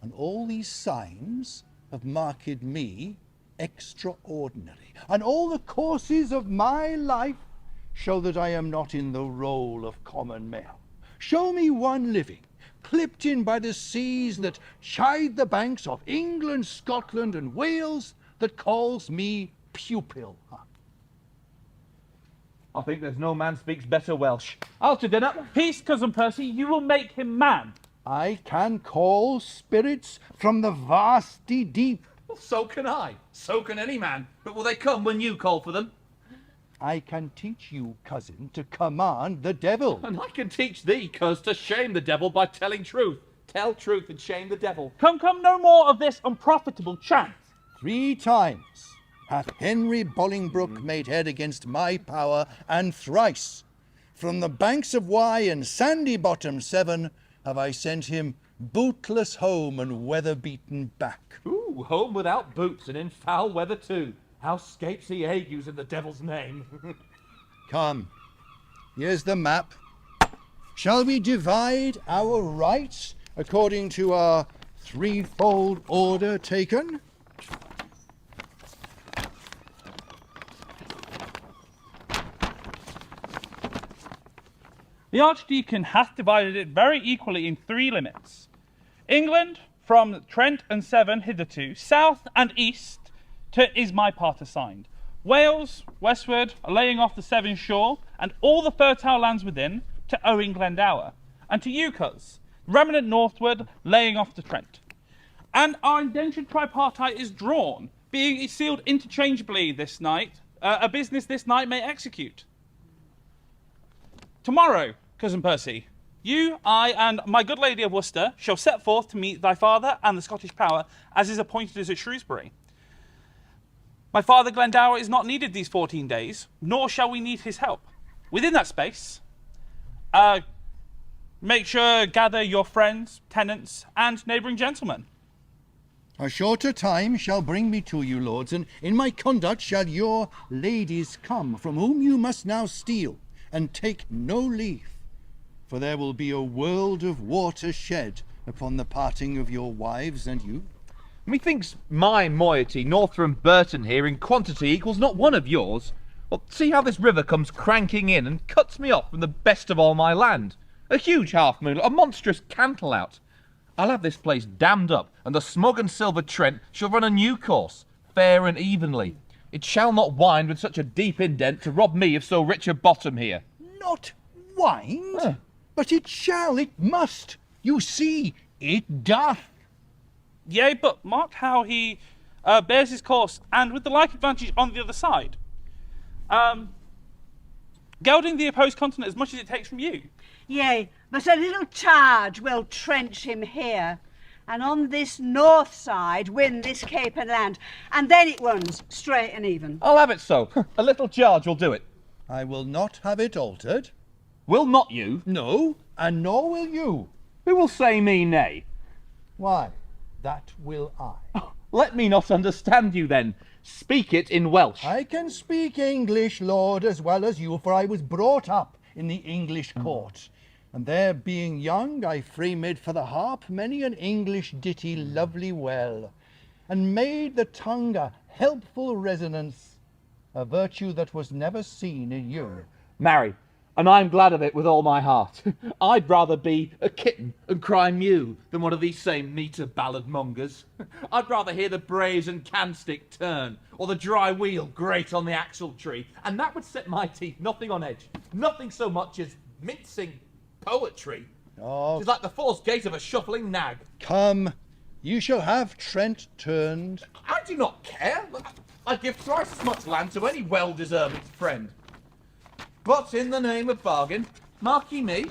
And all these signs have marked me extraordinary, and all the courses of my life show that I am not in the role of common male. Show me one living, clipped in by the seas that chide the banks of England, Scotland, and Wales, that calls me pupil. I think there's no man speaks better Welsh. Out to dinner. Peace, Cousin Percy, you will make him man. I can call spirits from the vasty deep. Well, so can I. So can any man. But will they come when you call for them? I can teach you, cousin, to command the devil. And I can teach thee, cuz, to shame the devil by telling truth. Tell truth and shame the devil. Come, no more of this unprofitable chant. 3 times hath Henry Bolingbroke made head against my power, and thrice from the banks of Wye and sandy bottom 7 have I sent him bootless home and weather-beaten back. Ooh, home without boots and in foul weather too. How scapes he agues in the devil's name? Come, here's the map. Shall we divide our rights according to our threefold order taken? The Archdeacon hath divided it very equally in 3 limits. England, from Trent and Severn hitherto, south and east, is my part assigned. Wales, westward, laying off the Severn shore, and all the fertile lands within, to Owen Glendower. And to you, cuz, remnant northward, laying off the Trent. And our indentured tripartite is drawn, being sealed interchangeably this night, a business this night may execute. Tomorrow, Cousin Percy, you, I, and my good lady of Worcester shall set forth to meet thy father and the Scottish power, as is appointed as at Shrewsbury. My father Glendower is not needed these 14 days, nor shall we need his help. Within that space, make sure gather your friends, tenants, and neighbouring gentlemen. A shorter time shall bring me to you, lords, and in my conduct shall your ladies come, from whom you must now steal, and take no leave. For there will be a world of water shed upon the parting of your wives and you. Methinks my moiety, north from Burton here, in quantity equals not one of yours. Well, see how this river comes cranking in and cuts me off from the best of all my land. A huge half-moon, a monstrous cantle out. I'll have this place dammed up, and the smug and silver Trent shall run a new course, fair and evenly. It shall not wind with such a deep indent to rob me of so rich a bottom here. Not wind, but it shall, it must. You see, it doth. Yea, but mark how he bears his course, and with the like advantage on the other side. Gelding the opposed continent as much as it takes from you. Yea, but a little charge will trench him here, and on this north side win this cape and land, and then it runs straight and even. I'll have it so. A little charge will do it. I will not have it altered. Will not you? No, and nor will you. Who will say me nay? Why, that will I. Let me not understand you then. Speak it in Welsh. I can speak English, lord, as well as you, for I was brought up in the English court. And there being young, I framed for the harp many an English ditty lovely well, and made the tongue a helpful resonance, a virtue that was never seen in you. Marry, and I'm glad of it with all my heart. I'd rather be a kitten and cry mew than one of these same metre ballad mongers. I'd rather hear the brazen canstick turn, or the dry wheel grate on the axle tree, and that would set my teeth nothing on edge, nothing so much as mincing poetry. Oh, It's like the false gait of a shuffling nag. come, you shall have Trent turned. I do not care. I'd give thrice as much land to any well-deserving friend. But in the name of bargain, mark ye me,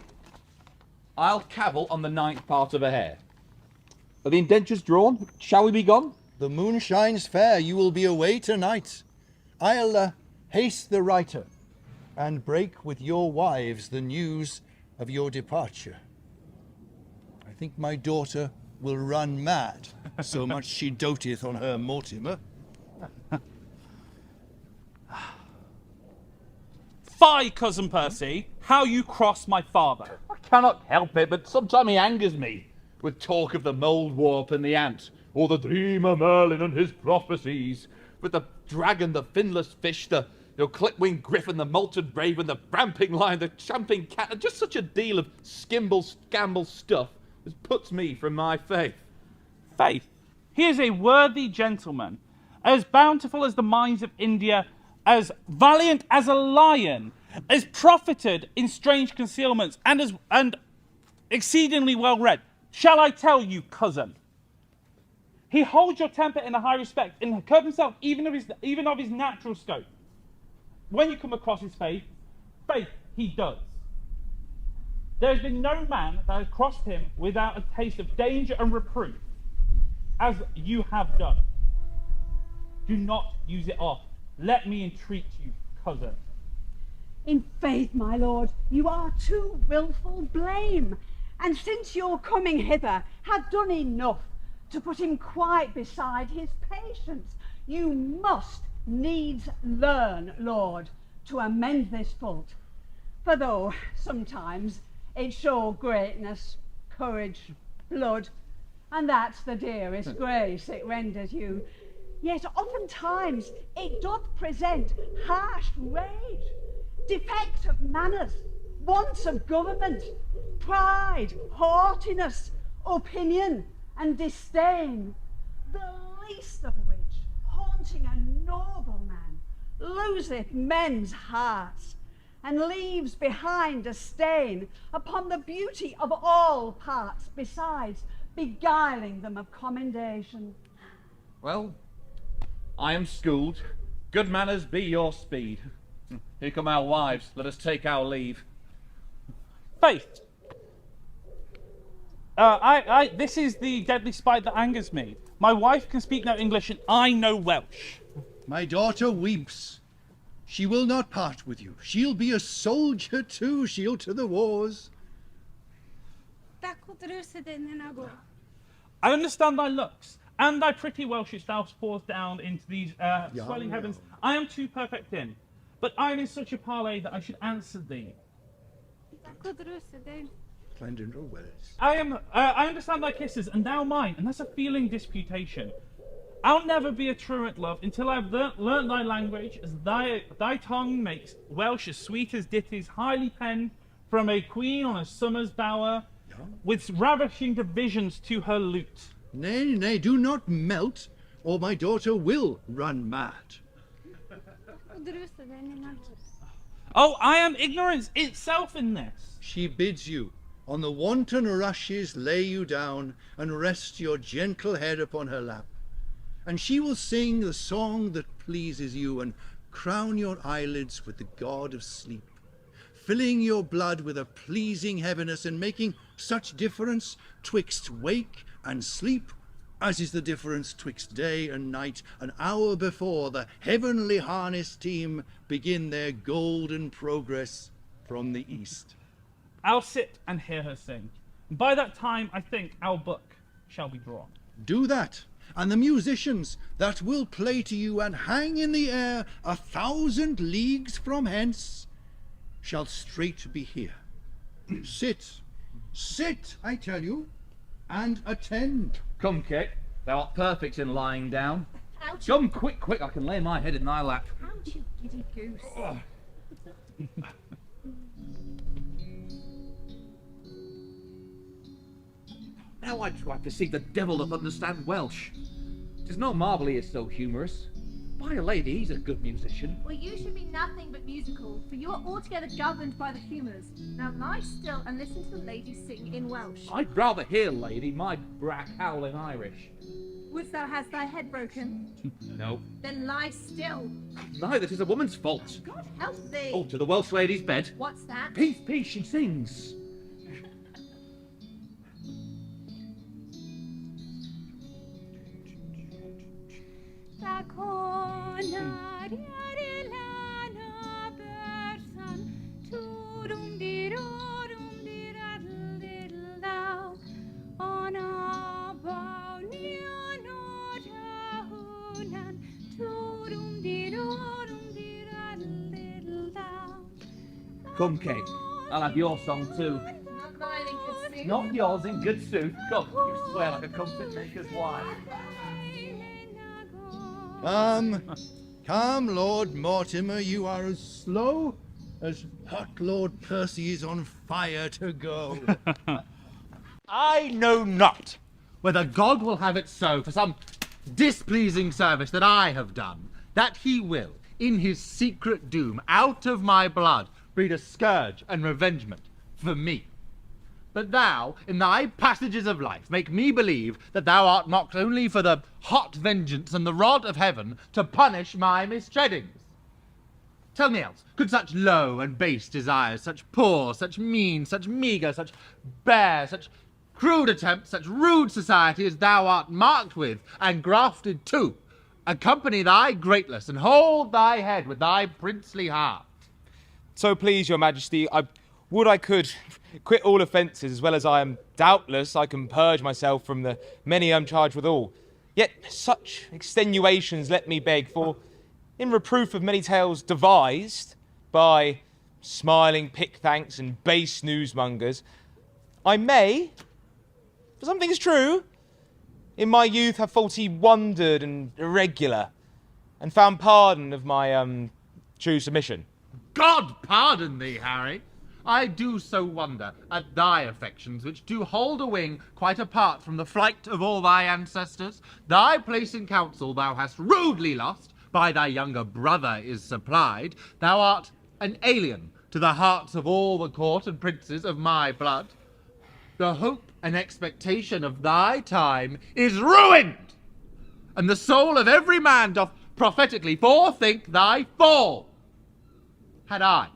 I'll cavil on the 9th part of a hare. Are the indentures drawn? Shall we be gone? The moon shines fair, you will be away tonight. I'll haste the writer, and break with your wives the news of your departure. I think my daughter will run mad, so much she doteth on her Mortimer. Fie, cousin Percy, how you cross my father. I cannot help it, but sometimes he angers me with talk of the mould warp and the ant, or the dreamer Merlin and his prophecies, with the dragon, the finless fish, the clip-winged griffin, the molten raven, the ramping lion, the champing cat, and just such a deal of scamble stuff as puts me from my faith. Faith, he is a worthy gentleman, as bountiful as the mines of India, as valiant as a lion, as profited in strange concealments, and exceedingly well read. Shall I tell you, cousin? He holds your temper in a high respect, and curb himself even of his natural scope. When you come across his faith he does. There has been no man that has crossed him without a taste of danger and reproof, as you have done. Do not use it off. Let me entreat you, cousin. In faith, my lord, you are too wilful blame, and since your coming hither have done enough to put him quite beside his patience. You must needs learn, Lord, to amend this fault. For though sometimes it show greatness, courage, blood, and that's the dearest grace it renders you, yet oftentimes it doth present harsh rage, defect of manners, wants of government, pride, haughtiness, opinion, and disdain, the least of which, haunting a noble man, loseth men's hearts, and leaves behind a stain upon the beauty of all parts, besides beguiling them of commendation. Well, I am schooled. Good manners be your speed. Here come our wives. Let us take our leave. Faith. This is the deadly spite that angers me. My wife can speak no English, and I know Welsh. My daughter weeps. She will not part with you. She'll be a soldier too. She'll to the wars. I understand thy looks, and thy pretty Welsh which thou pours down into these swelling heavens. I am too perfect in, but I am in such a parley that I should answer thee. I understand thy kisses, and thou mine, and that's a feeling disputation. I'll never be a truant, love, until I've learnt thy language, as thy tongue makes Welsh as sweet as ditties highly penned from a queen on a summer's bower, with ravishing divisions to her lute. Nay, nay, do not melt, or my daughter will run mad. Oh, I am ignorance itself in this. She bids you, on the wanton rushes lay you down, and rest your gentle head upon her lap. And she will sing the song that pleases you, and crown your eyelids with the god of sleep, filling your blood with a pleasing heaviness, and making such difference twixt wake and sleep, as is the difference twixt day and night, an hour before the heavenly harness team begin their golden progress from the east. I'll sit and hear her sing. By that time, I think our book shall be drawn. Do that, and the musicians that will play to you and hang in the air 1,000 leagues from hence shall straight be here. Sit, I tell you, and attend. Come, Kate, thou art perfect in lying down. Come, quick, I can lay my head in thy lap. Ouch, you giddy goose. Now I try to see the devil doth understand Welsh. 'Tis no marvel he is so humorous. By a lady, he's a good musician. Well, you should be nothing but musical, for you are altogether governed by the humours. Now lie still and listen to the ladies sing in Welsh. I'd rather hear, lady, my brack howl in Irish. Wouldst thou hast thy head broken? No, Then lie still. neither 'tis a woman's fault. God help thee. Oh, to the Welsh lady's bed. What's that? Peace, peace, she sings. Come, Kate, I'll have your song too. Not mine in good sooth. Not yours in good sooth. Come, you swear like a comfit maker's wife. Come, Lord Mortimer, you are as slow as hot Lord Percy is on fire to go. I know not whether God will have it so for some displeasing service that I have done, that he will, in his secret doom, out of my blood, breed a scourge and revengement for me. But thou, in thy passages of life, make me believe that thou art mocked only for the hot vengeance and the rod of heaven to punish my mistreadings. Tell me else, could such low and base desires, such poor, such mean, such meagre, such bare, such crude attempts, such rude society as thou art marked with and grafted to, accompany thy greatness and hold thy head with thy princely heart? So please, your majesty, I could quit all offences, as well as I am doubtless I can purge myself from the many I'm charged withal. Yet such extenuations let me beg, for in reproof of many tales devised by smiling pick-thanks and base newsmongers, I may, for some things true, in my youth have faulty wandered and irregular, and found pardon of my true submission. God pardon thee, Harry. I do so wonder at thy affections, which do hold a wing quite apart from the flight of all thy ancestors. Thy place in council thou hast rudely lost, by thy younger brother is supplied. Thou art an alien to the hearts of all the court and princes of my blood. The hope and expectation of thy time is ruined, and the soul of every man doth prophetically forethink thy fall. Had I,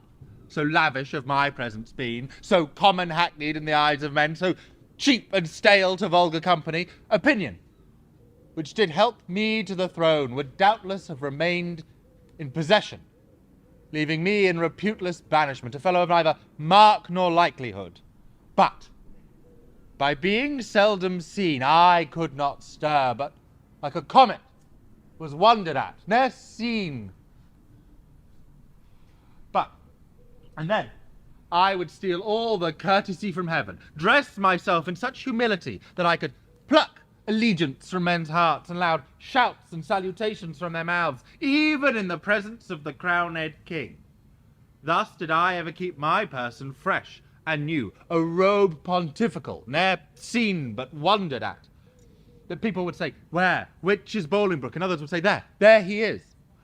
so lavish of my presence been, so common hackneyed in the eyes of men, so cheap and stale to vulgar company, opinion, which did help me to the throne, would doubtless have remained in possession, leaving me in reputeless banishment, a fellow of neither mark nor likelihood. But, by being seldom seen, I could not stir, but, like a comet, was wondered at, ne'er seen. And then I would steal all the courtesy from heaven, dress myself in such humility that I could pluck allegiance from men's hearts and loud shouts and salutations from their mouths, even in the presence of the crowned king. Thus did I ever keep my person fresh and new, a robe pontifical, ne'er seen but wondered at. That people would say, where? Which is Bolingbroke? And others would say, there he is.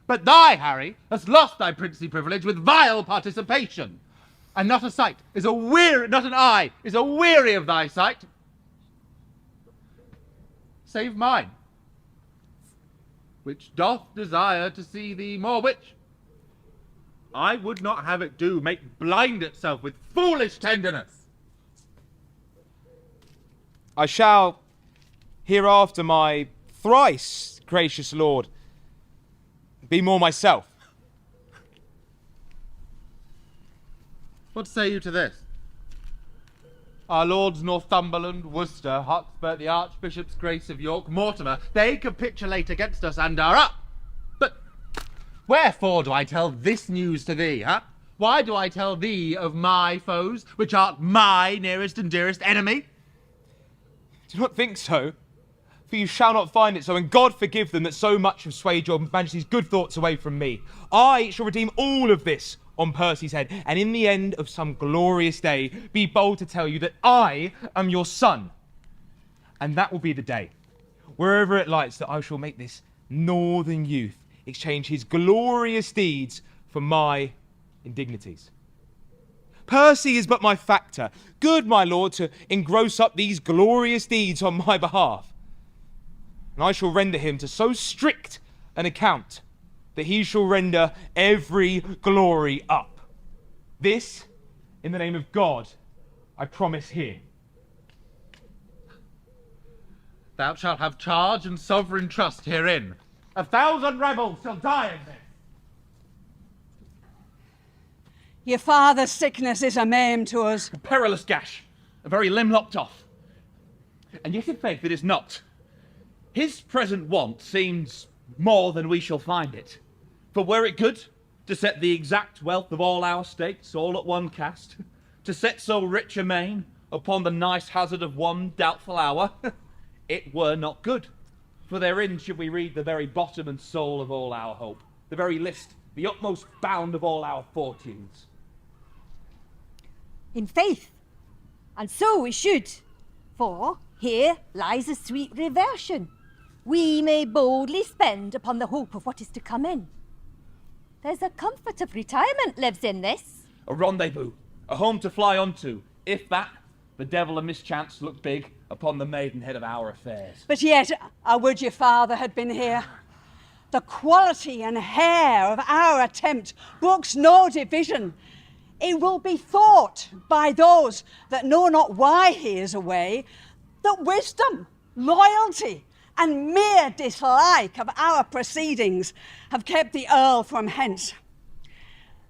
But thy, Harry, hast lost thy princely privilege with vile participation. And not a sight is a weary, not an eye is a weary of thy sight, save mine, which doth desire to see thee more, which I would not have it do make blind itself with foolish tenderness. I shall, hereafter, my thrice gracious lord, be more myself. What say you to this? Our lords Northumberland, Worcester, Hotspur, the Archbishop's Grace of York, Mortimer, they capitulate against us and are up. But wherefore do I tell this news to thee, huh? Why do I tell thee of my foes, which art my nearest and dearest enemy? Do not think so, for you shall not find it so, and God forgive them that so much have swayed your majesty's good thoughts away from me. I shall redeem all of this, on Percy's head, and in the end of some glorious day, be bold to tell you that I am your son. And that will be the day, wherever it lights, that I shall make this northern youth exchange his glorious deeds for my indignities. Percy is but my factor, good, my lord, to engross up these glorious deeds on my behalf. And I shall render him to so strict an account that he shall render every glory up. This, in the name of God, I promise here. Thou shalt have charge and sovereign trust herein. 1,000 rebels shall die in this. Your father's sickness is a maim to us. A perilous gash, a very limb lopped off. And yet in faith it is not. His present want seems more than we shall find it. For were it good to set the exact wealth of all our states all at one cast, to set so rich a main upon the nice hazard of one doubtful hour, it were not good. For therein should we read the very bottom and soul of all our hope, the very list, the utmost bound of all our fortunes. In faith, and so we should, for here lies a sweet reversion we may boldly spend upon the hope of what is to come in. There's a comfort of retirement lives in this. A rendezvous, a home to fly unto, if that, the devil and mischance look big upon the maidenhead of our affairs. But yet, I would your father had been here. The quality and hair of our attempt brooks no division. It will be thought by those that know not why he is away, that wisdom, loyalty, and mere dislike of our proceedings have kept the Earl from hence.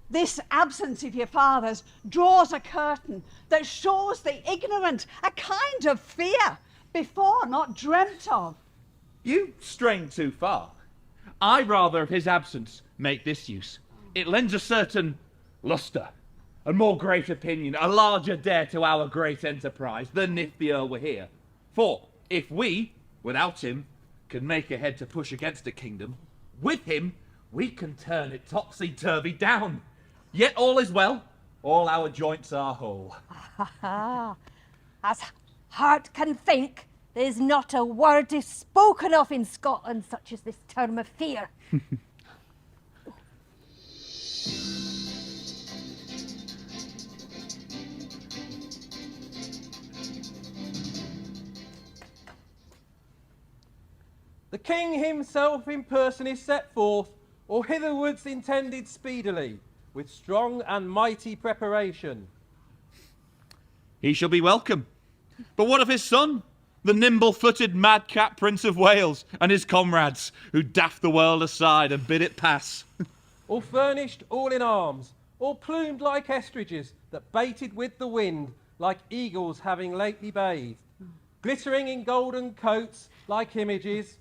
This absence of your father's draws a curtain that shows the ignorant a kind of fear before not dreamt of. You strain too far. I rather of his absence make this use. It lends a certain lustre, a more great opinion, a larger dare to our great enterprise than if the Earl were here. For if we, without him, can make a head to push against the kingdom, with him we can turn it topsy-turvy down. Yet all is well, all our joints are whole. As heart can think, there's not a word is spoken of in Scotland such as this term of fear. The king himself in person is set forth, or hitherwards intended speedily, with strong and mighty preparation. He shall be welcome. But what of his son, the nimble-footed madcap Prince of Wales, and his comrades, who daft the world aside and bid it pass? All furnished, all in arms, all plumed like estridges that baited with the wind, like eagles having lately bathed, glittering in golden coats like images,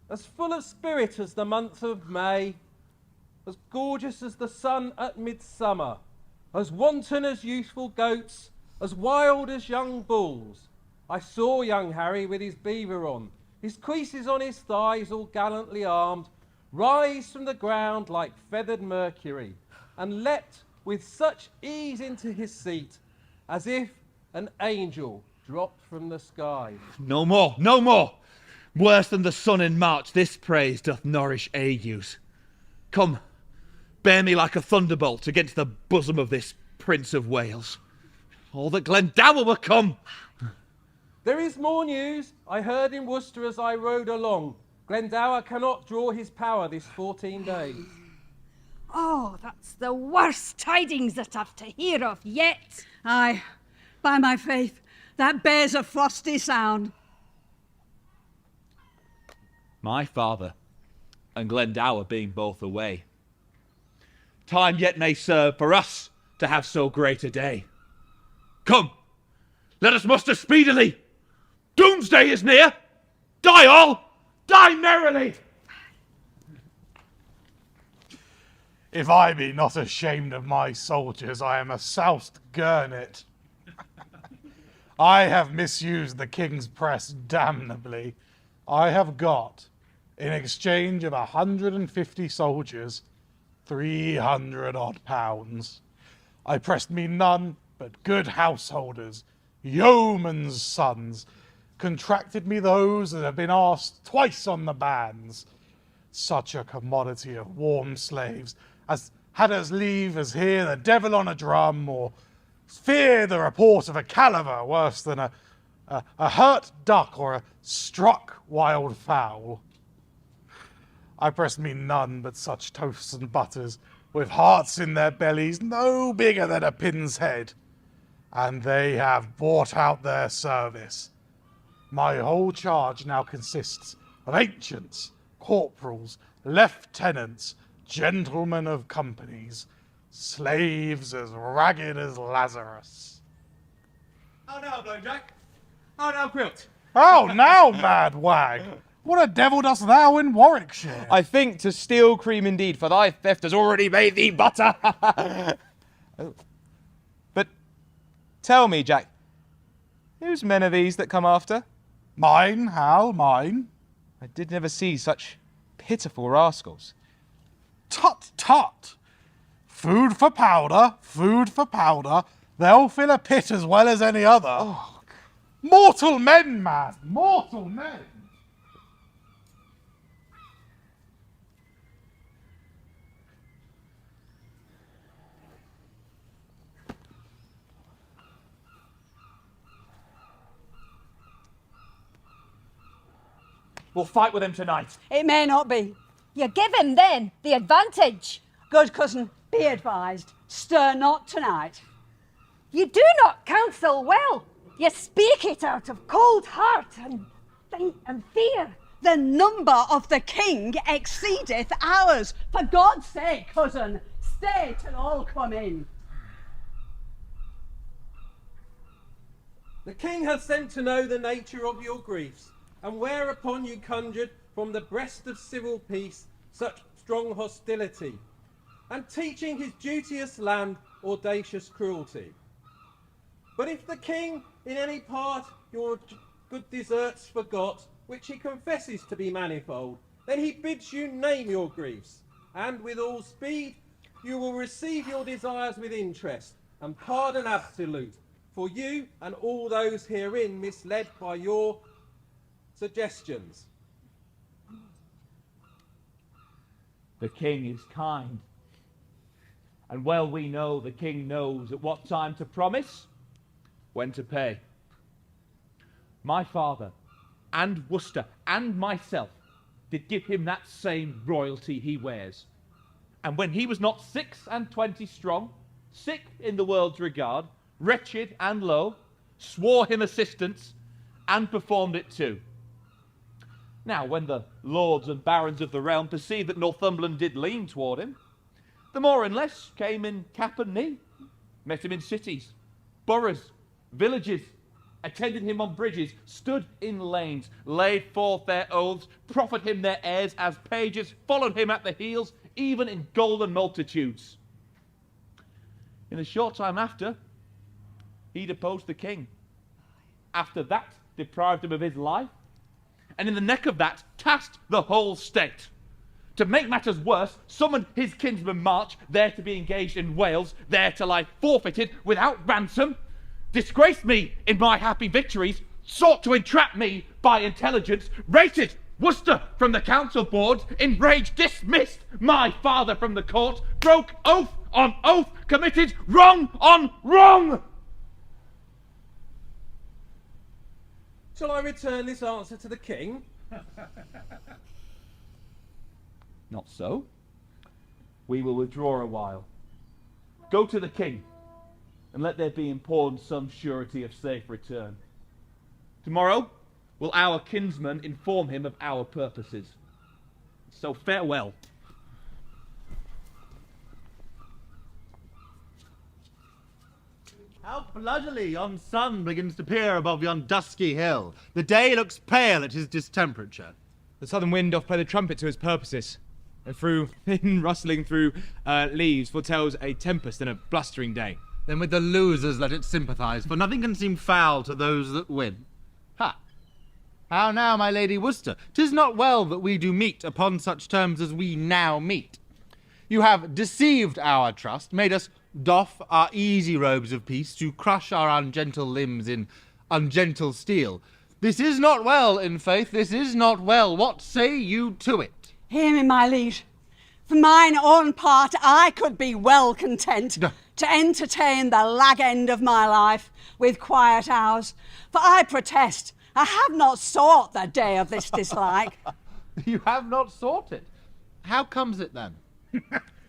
as full of spirit as the month of May, as gorgeous as the sun at midsummer, as wanton as youthful goats, as wild as young bulls. I saw young Harry with his beaver on, his cuisses on his thighs all gallantly armed, rise from the ground like feathered Mercury, and leapt with such ease into his seat, as if an angel dropped from the sky. No more, no more! Worse than the sun in March, this praise doth nourish agues. Come, bear me like a thunderbolt against the bosom of this Prince of Wales. All that Glendower were come! There is more news. I heard in Worcester as I rode along. Glendower cannot draw his power this 14 days. Oh, that's the worst tidings that I've to hear of yet. Aye, by my faith, that bears a frosty sound. My father and Glendower being both away, time yet may serve for us to have so great a day. Come, let us muster speedily. Doomsday is near. Die all, die merrily. If I be not ashamed of my soldiers, I am a soused gurnet. I have misused the king's press damnably. I have got, in exchange of 150 soldiers, 300 odd pounds. I pressed me none but good householders, yeomen's sons, contracted me those that have been asked twice on the bands. Such a commodity of warm slaves as had as leave as hear the devil on a drum, or fear the report of a caliver worse than a hurt duck or a struck wild fowl. I pressed me none but such toasts and butters, with hearts in their bellies no bigger than a pin's head, and they have bought out their service. My whole charge now consists of ancients, corporals, lieutenants, gentlemen of companies, slaves as ragged as Lazarus. How now, Blowjack? How now, Quilt? How now, mad wag? What a devil dost thou in Warwickshire? I think to steal cream indeed, for thy theft has already made thee butter. Oh. But tell me, Jack, whose men are these that come after? Mine, Hal, mine. I did never see such pitiful rascals. Tut, tut. Food for powder, food for powder. They'll fill a pit as well as any other. Oh. Mortal men, man, mortal men. We'll fight with him tonight. It may not be. You give him, then, the advantage. Good cousin, be advised. Stir not tonight. You do not counsel well. You speak it out of cold heart and fear. The number of the king exceedeth ours. For God's sake, cousin, stay till all come in. The king hath sent to know the nature of your griefs, and whereupon you conjured from the breast of civil peace such strong hostility, and teaching his duteous land audacious cruelty. But if the king in any part your good deserts forgot, which he confesses to be manifold, then he bids you name your griefs, and with all speed you will receive your desires with interest, and pardon absolute, for you and all those herein misled by your suggestions. The king is kind, and well we know the king knows at what time to promise, when to pay. My father, and Worcester, and myself did give him that same royalty he wears. And when he was not 26 strong, sick in the world's regard, wretched and low, swore him assistance, and performed it too. Now, when the lords and barons of the realm perceived that Northumberland did lean toward him, the more and less came in cap and knee, met him in cities, boroughs, villages, attended him on bridges, stood in lanes, laid forth their oaths, proffered him their heirs as pages, followed him at the heels, even in golden multitudes. In a short time after, he deposed the king. After that, deprived him of his life, and in the neck of that, tasked the whole state. To make matters worse, summoned his kinsman March, there to be engaged in Wales, there to lie forfeited without ransom, disgraced me in my happy victories, sought to entrap me by intelligence, rated Worcester from the council board, in rage dismissed my father from the court, broke oath on oath, committed wrong on wrong. Shall I return this answer to the king? Not so. We will withdraw a while. Go to the king, and let there be in pawn some surety of safe return. Tomorrow will our kinsman inform him of our purposes. So farewell. How bloodily yon sun begins to peer above yon dusky hill. The day looks pale at his distemperature. The southern wind doth play the trumpet to his purposes, and through thin rustling through leaves foretells a tempest and a blustering day. Then with the losers let it sympathize, for nothing can seem foul to those that win. Ha! How now, my Lady Worcester? 'Tis not well that we do meet upon such terms as we now meet. You have deceived our trust, made us doff our easy robes of peace to crush our ungentle limbs in ungentle steel. This is not well, in faith, this is not well. What say you to it? Hear me, my liege. For mine own part, I could be well content to entertain the lag end of my life with quiet hours. For I protest, I have not sought the day of this dislike. You have not sought it. How comes it then?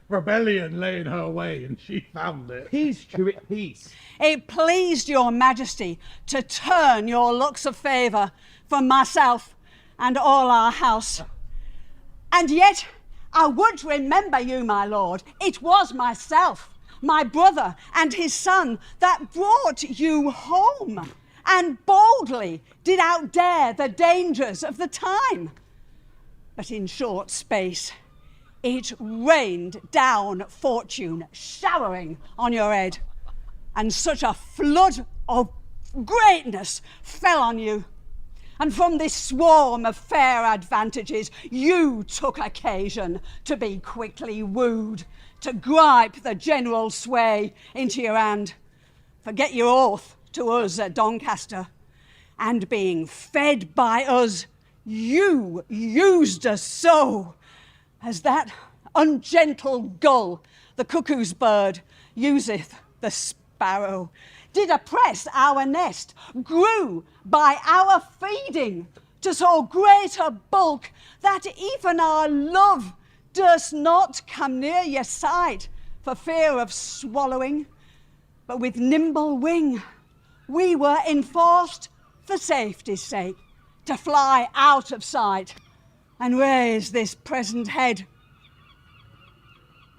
Rebellion lay in her way, and she found it. Peace, Chewit, peace. It pleased your majesty to turn your looks of favour from myself and all our house. And yet I would remember you, my lord. It was myself, my brother and his son, that brought you home, and boldly did outdare the dangers of the time. But in short space it rained down fortune, showering on your head, and such a flood of greatness fell on you. And from this swarm of fair advantages you took occasion to be quickly wooed, to gripe the general sway into your hand. Forget your oath to us at Doncaster, and being fed by us, you used us so, as that ungentle gull, the cuckoo's bird, useth the sparrow, did oppress our nest, grew by our feeding to so great a bulk that even our love durst not come near your sight for fear of swallowing. But with nimble wing we were enforced, for safety's sake, to fly out of sight and raise this present head.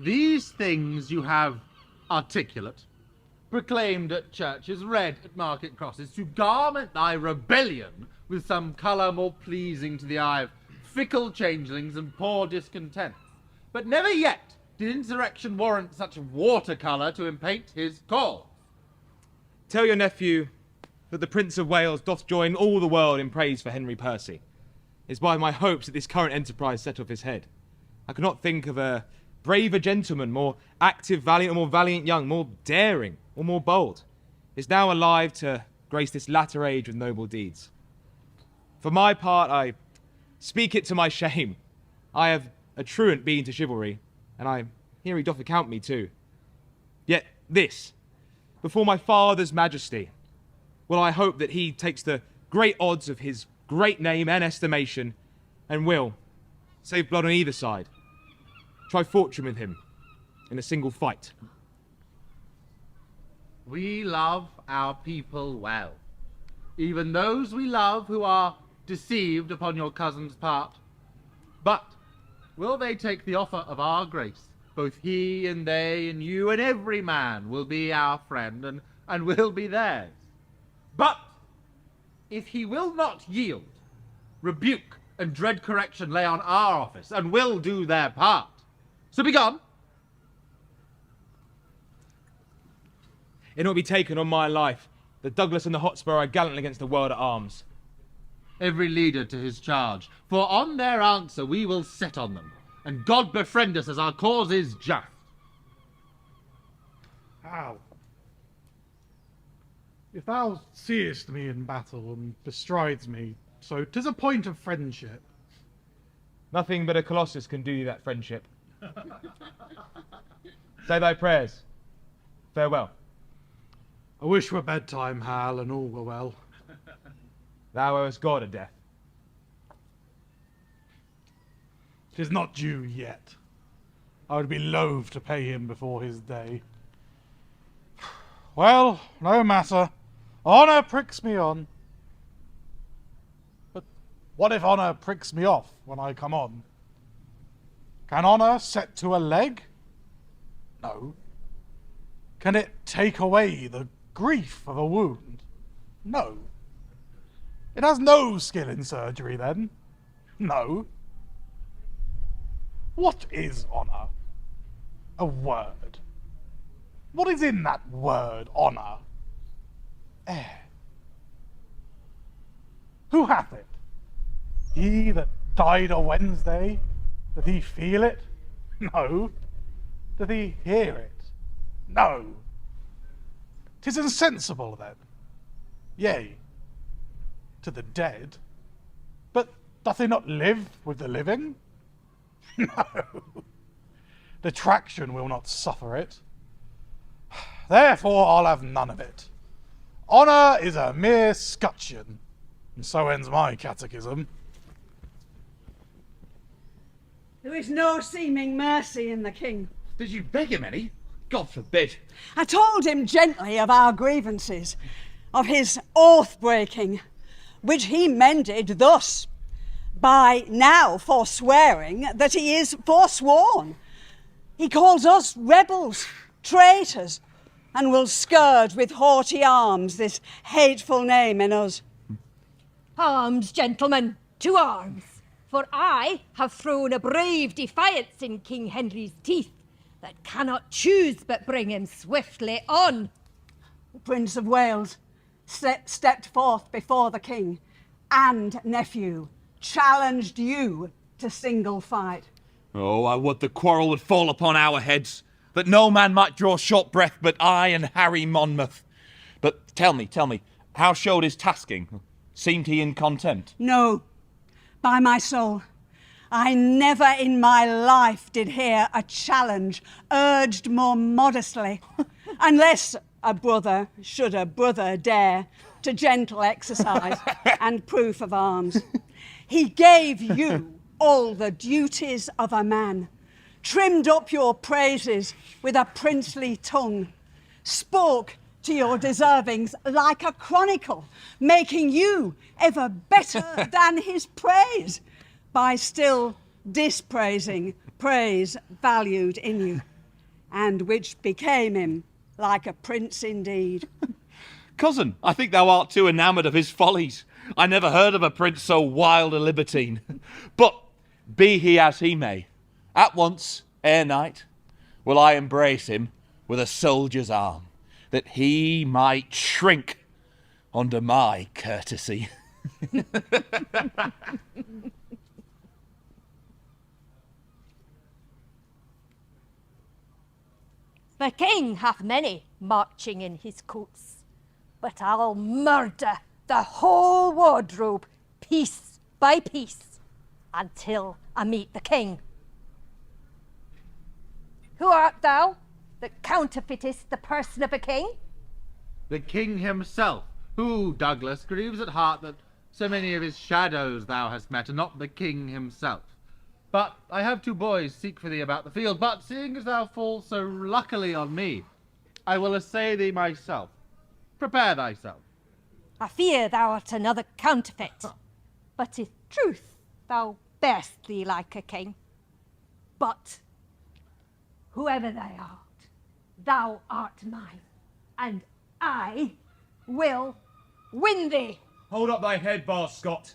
These things you have articulate, proclaimed at churches, read at market crosses, to garment thy rebellion with some colour more pleasing to the eye of fickle changelings and poor discontents. But never yet did insurrection warrant such watercolour to impaint his cause. Tell your nephew that the Prince of Wales doth join all the world in praise for Henry Percy. It's by my hopes that this current enterprise set off his head. I could not think of a braver gentleman, more active, valiant, or more valiant young, more daring, or more bold, is now alive to grace this latter age with noble deeds. For my part, I speak it to my shame. I have a truant been to chivalry, and I hear he doth account me too. Yet this, before my father's majesty, will I hope that he takes the great odds of his great name and estimation, and will, save blood on either side, try fortune with him in a single fight. We love our people well, even those we love who are deceived upon your cousin's part. But will they take the offer of our grace? Both he and they and you and every man will be our friend and will be theirs. But if he will not yield, rebuke and dread correction lay on our office, and will do their part. So be gone. It will be taken on my life that Douglas and the Hotspur are gallant against the world at arms. Every leader to his charge, for on their answer we will set on them, and God befriend us as our cause is just. Hal, if thou seest me in battle and bestrides me, so 'tis a point of friendship. Nothing but a colossus can do you that friendship. Say thy prayers. Farewell. I wish were bedtime, Hal, and all were well. Thou owest God a death. 'Tis not due yet. I would be loath to pay him before his day. Well, no matter. Honour pricks me on. But what if honour pricks me off when I come on? Can honour set to a leg? No. Can it take away the grief of a wound? No. It has no skill in surgery, then? No. What is honour? A word. What is in that word, honour? Air. Who hath it? He that died a Wednesday? Doth he feel it? No. Doth he hear it? No. 'Tis insensible then. Yea, to the dead. But doth he not live with the living? No. The traction will not suffer it. Therefore I'll have none of it. Honour is a mere scutcheon. And so ends my catechism. There is no seeming mercy in the king. Did you beg him any? God forbid. I told him gently of our grievances, of his oath-breaking, which he mended thus, by now forswearing that he is forsworn. He calls us rebels, traitors, and will scourge with haughty arms this hateful name in us. Arms, gentlemen, to arms! For I have thrown a brave defiance in King Henry's teeth that cannot choose but bring him swiftly on. The Prince of Wales stepped forth before the king and nephew, challenged you to single fight. Oh, I would the quarrel would fall upon our heads, that no man might draw short breath but I and Harry Monmouth. But tell me, how showed his tasking? Seemed he in contempt? No, by my soul, I never in my life did hear a challenge urged more modestly, unless a brother should a brother dare to gentle exercise and proof of arms. He gave you all the duties of a man, trimmed up your praises with a princely tongue, spoke to your deservings like a chronicle, making you ever better than his praise, by still dispraising praise valued in you, and which became him like a prince indeed. Cousin, I think thou art too enamoured of his follies. I never heard of a prince so wild a libertine. But be he as he may, at once, ere night, will I embrace him with a soldier's arm, that he might shrink under my courtesy. The king hath many marching in his coats, but I'll murder the whole wardrobe, piece by piece, until I meet the king. Who art thou that counterfeitest the person of a king? The king himself, who, Douglas, grieves at heart that so many of his shadows thou hast met, and not the king himself. But I have 2 boys seek for thee about the field, but seeing as thou fall so luckily on me, I will assay thee myself. Prepare thyself. I fear thou art another counterfeit, but if truth thou bear'st thee like a king. But whoever thou art mine, and I will win thee. Hold up thy head, Bar Scott,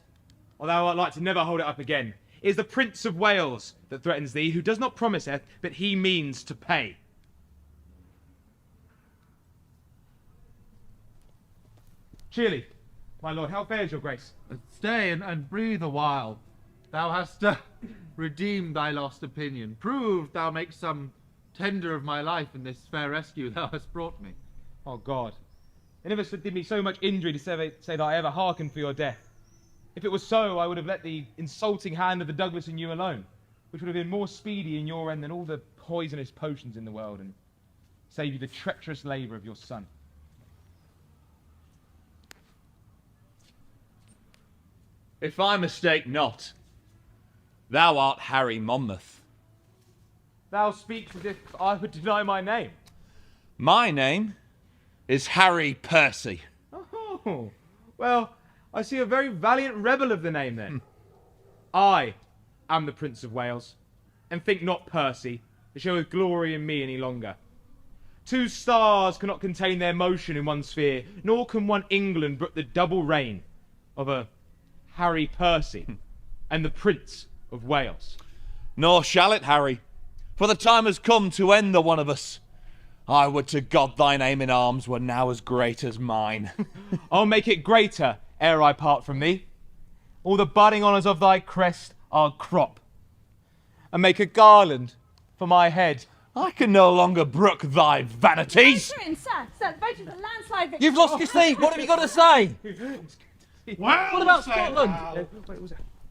or thou art like to never hold it up again. It is the Prince of Wales that threatens thee, who does not promiseth, but he means to pay. Cheerly, my lord, how fares your grace? Stay and breathe a while. Thou hast redeemed thy lost opinion. Proved thou makes some tender of my life in this fair rescue thou hast brought me. Oh God, it never did me so much injury to say that I ever hearkened for your death. If it was so, I would have let the insulting hand of the Douglas and you alone, which would have been more speedy in your end than all the poisonous potions in the world, and save you the treacherous labour of your son. If I mistake not, thou art Harry Monmouth. Thou speaks as if I would deny my name. My name is Harry Percy. Oh, well, I see a very valiant rebel of the name then. I am the Prince of Wales, and think not Percy to show his glory in me any longer. 2 stars cannot contain their motion in one sphere, nor can one England brook the double reign of a Harry Percy and the Prince of Wales. Nor shall it, Harry, for the time has come to end the one of us. I would to God thine aim in arms were now as great as mine. I'll make it greater ere I part from thee. All the budding honours of thy crest I'll crop, and make a garland for my head I can no longer brook thy vanities. Sir, the vote is a landslide victory. You've lost your seat. What have you got to say? Well, What about said, Scotland? Hal.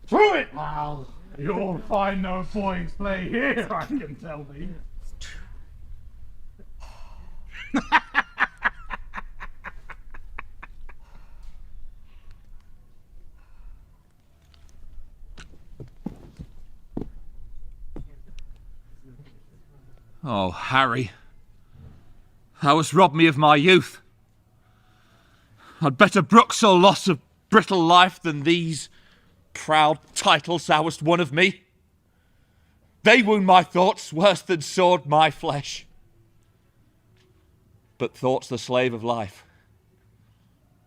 Through it, Hal. You'll find no points play here, I can tell thee. Oh, Harry. Thou hast robbed me of my youth. I'd better brook so loss of brittle life than these proud titles thou hast won of me. They wound my thoughts worse than sword my flesh. But thought's the slave of life,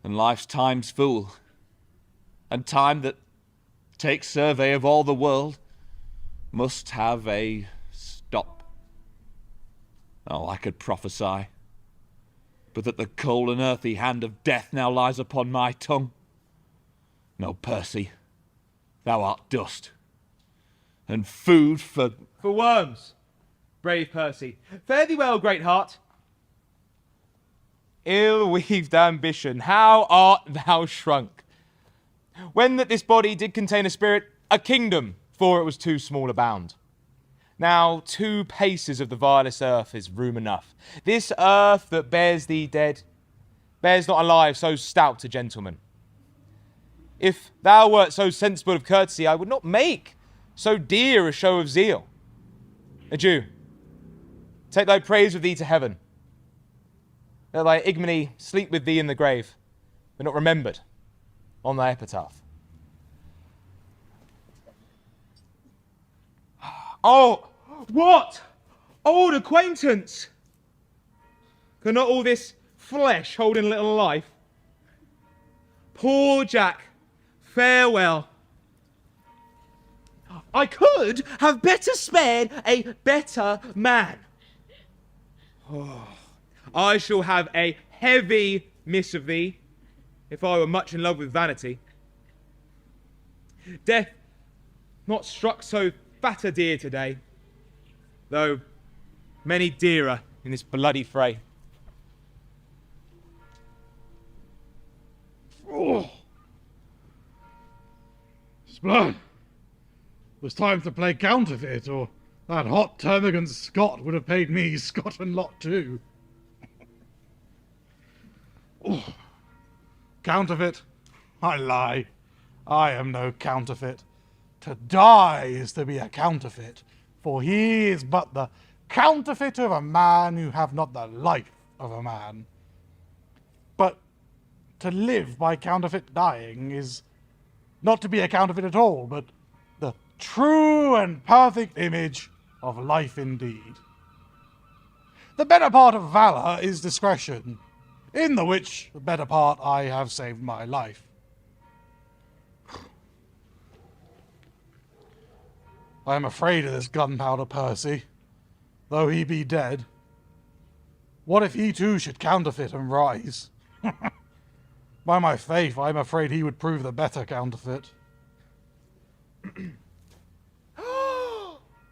and life's time's fool, and time that takes survey of all the world must have a stop. Oh, I could prophesy, but that the cold and earthy hand of death now lies upon my tongue. No, Percy, thou art dust, and food for worms, brave Percy. Fare thee well, great heart. Ill-weaved ambition, how art thou shrunk! When that this body did contain a spirit, a kingdom, for it was too small a bound. Now 2 paces of the vilest earth is room enough. This earth that bears thee dead, bears not alive so stout a gentleman. If thou wert so sensible of courtesy, I would not make so dear a show of zeal. Adieu. Take thy praise with thee to heaven. Let thy ignominy sleep with thee in the grave, but not remembered on thy epitaph. Oh, what? Old acquaintance! Cannot all this flesh hold in a little life? Poor Jack, farewell. I could have better spared a better man. Oh, I shall have a heavy miss of thee, if I were much in love with vanity. Death not struck so fat a deer today, though many dearer in this bloody fray. Oh. Splone. It was time to play counterfeit, or that hot termagant Scot would have paid me Scot and lot too. Oh. Counterfeit? I lie. I am no counterfeit. To die is to be a counterfeit, for he is but the counterfeit of a man who have not the life of a man. But to live by counterfeit dying is not to be a counterfeit at all, but the true and perfect image of life indeed. The better part of valour is discretion, in the which the better part I have saved my life. I am afraid of this gunpowder Percy, though he be dead. What if he too should counterfeit and rise? By my faith, I am afraid he would prove the better counterfeit.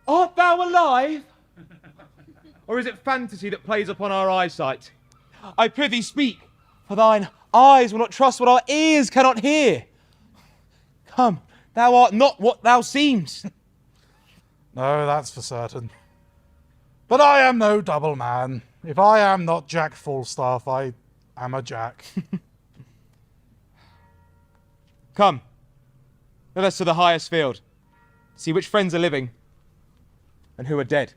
Art thou alive? Or is it fantasy that plays upon our eyesight? I prithee speak, for thine eyes will not trust what our ears cannot hear. Come, thou art not what thou seemst. No, that's for certain. But I am no double man. If I am not Jack Falstaff, I am a Jack. Come, let us to the highest field, see which friends are living and who are dead.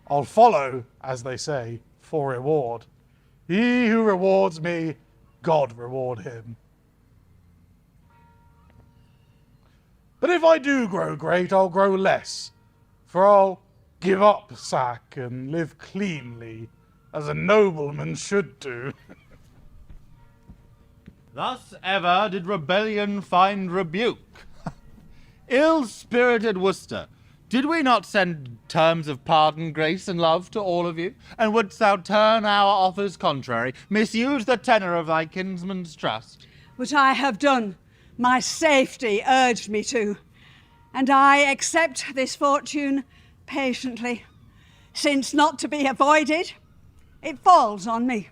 I'll follow, as they say, for reward. He who rewards me, God reward him. But if I do grow great, I'll grow less, for I'll give up sack and live cleanly, as a nobleman should do. Thus ever did rebellion find rebuke. Ill-spirited Worcester, did we not send terms of pardon, grace, and love to all of you? And wouldst thou turn our offers contrary, misuse the tenor of thy kinsman's trust? What I have done, my safety urged me to. and I accept this fortune patiently, since not to be avoided, it falls on me.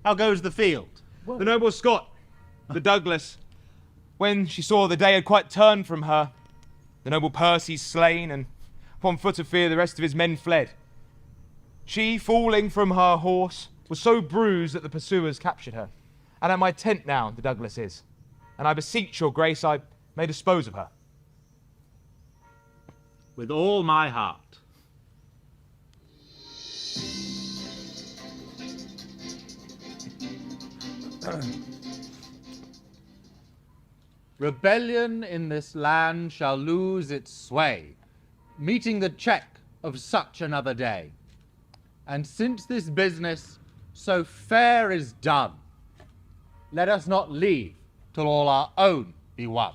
How goes the field? The noble Scot, the Douglas, when she saw the day had quite turned from her, the noble Percy slain, and upon foot of fear the rest of his men fled. She, falling from her horse, was so bruised that the pursuers captured her. And at my tent now the Douglas is, and I beseech your grace I may dispose of her. With all my heart. Rebellion in this land shall lose its sway, meeting the check of such another day. And since this business so fair is done, let us not leave till all our own be won.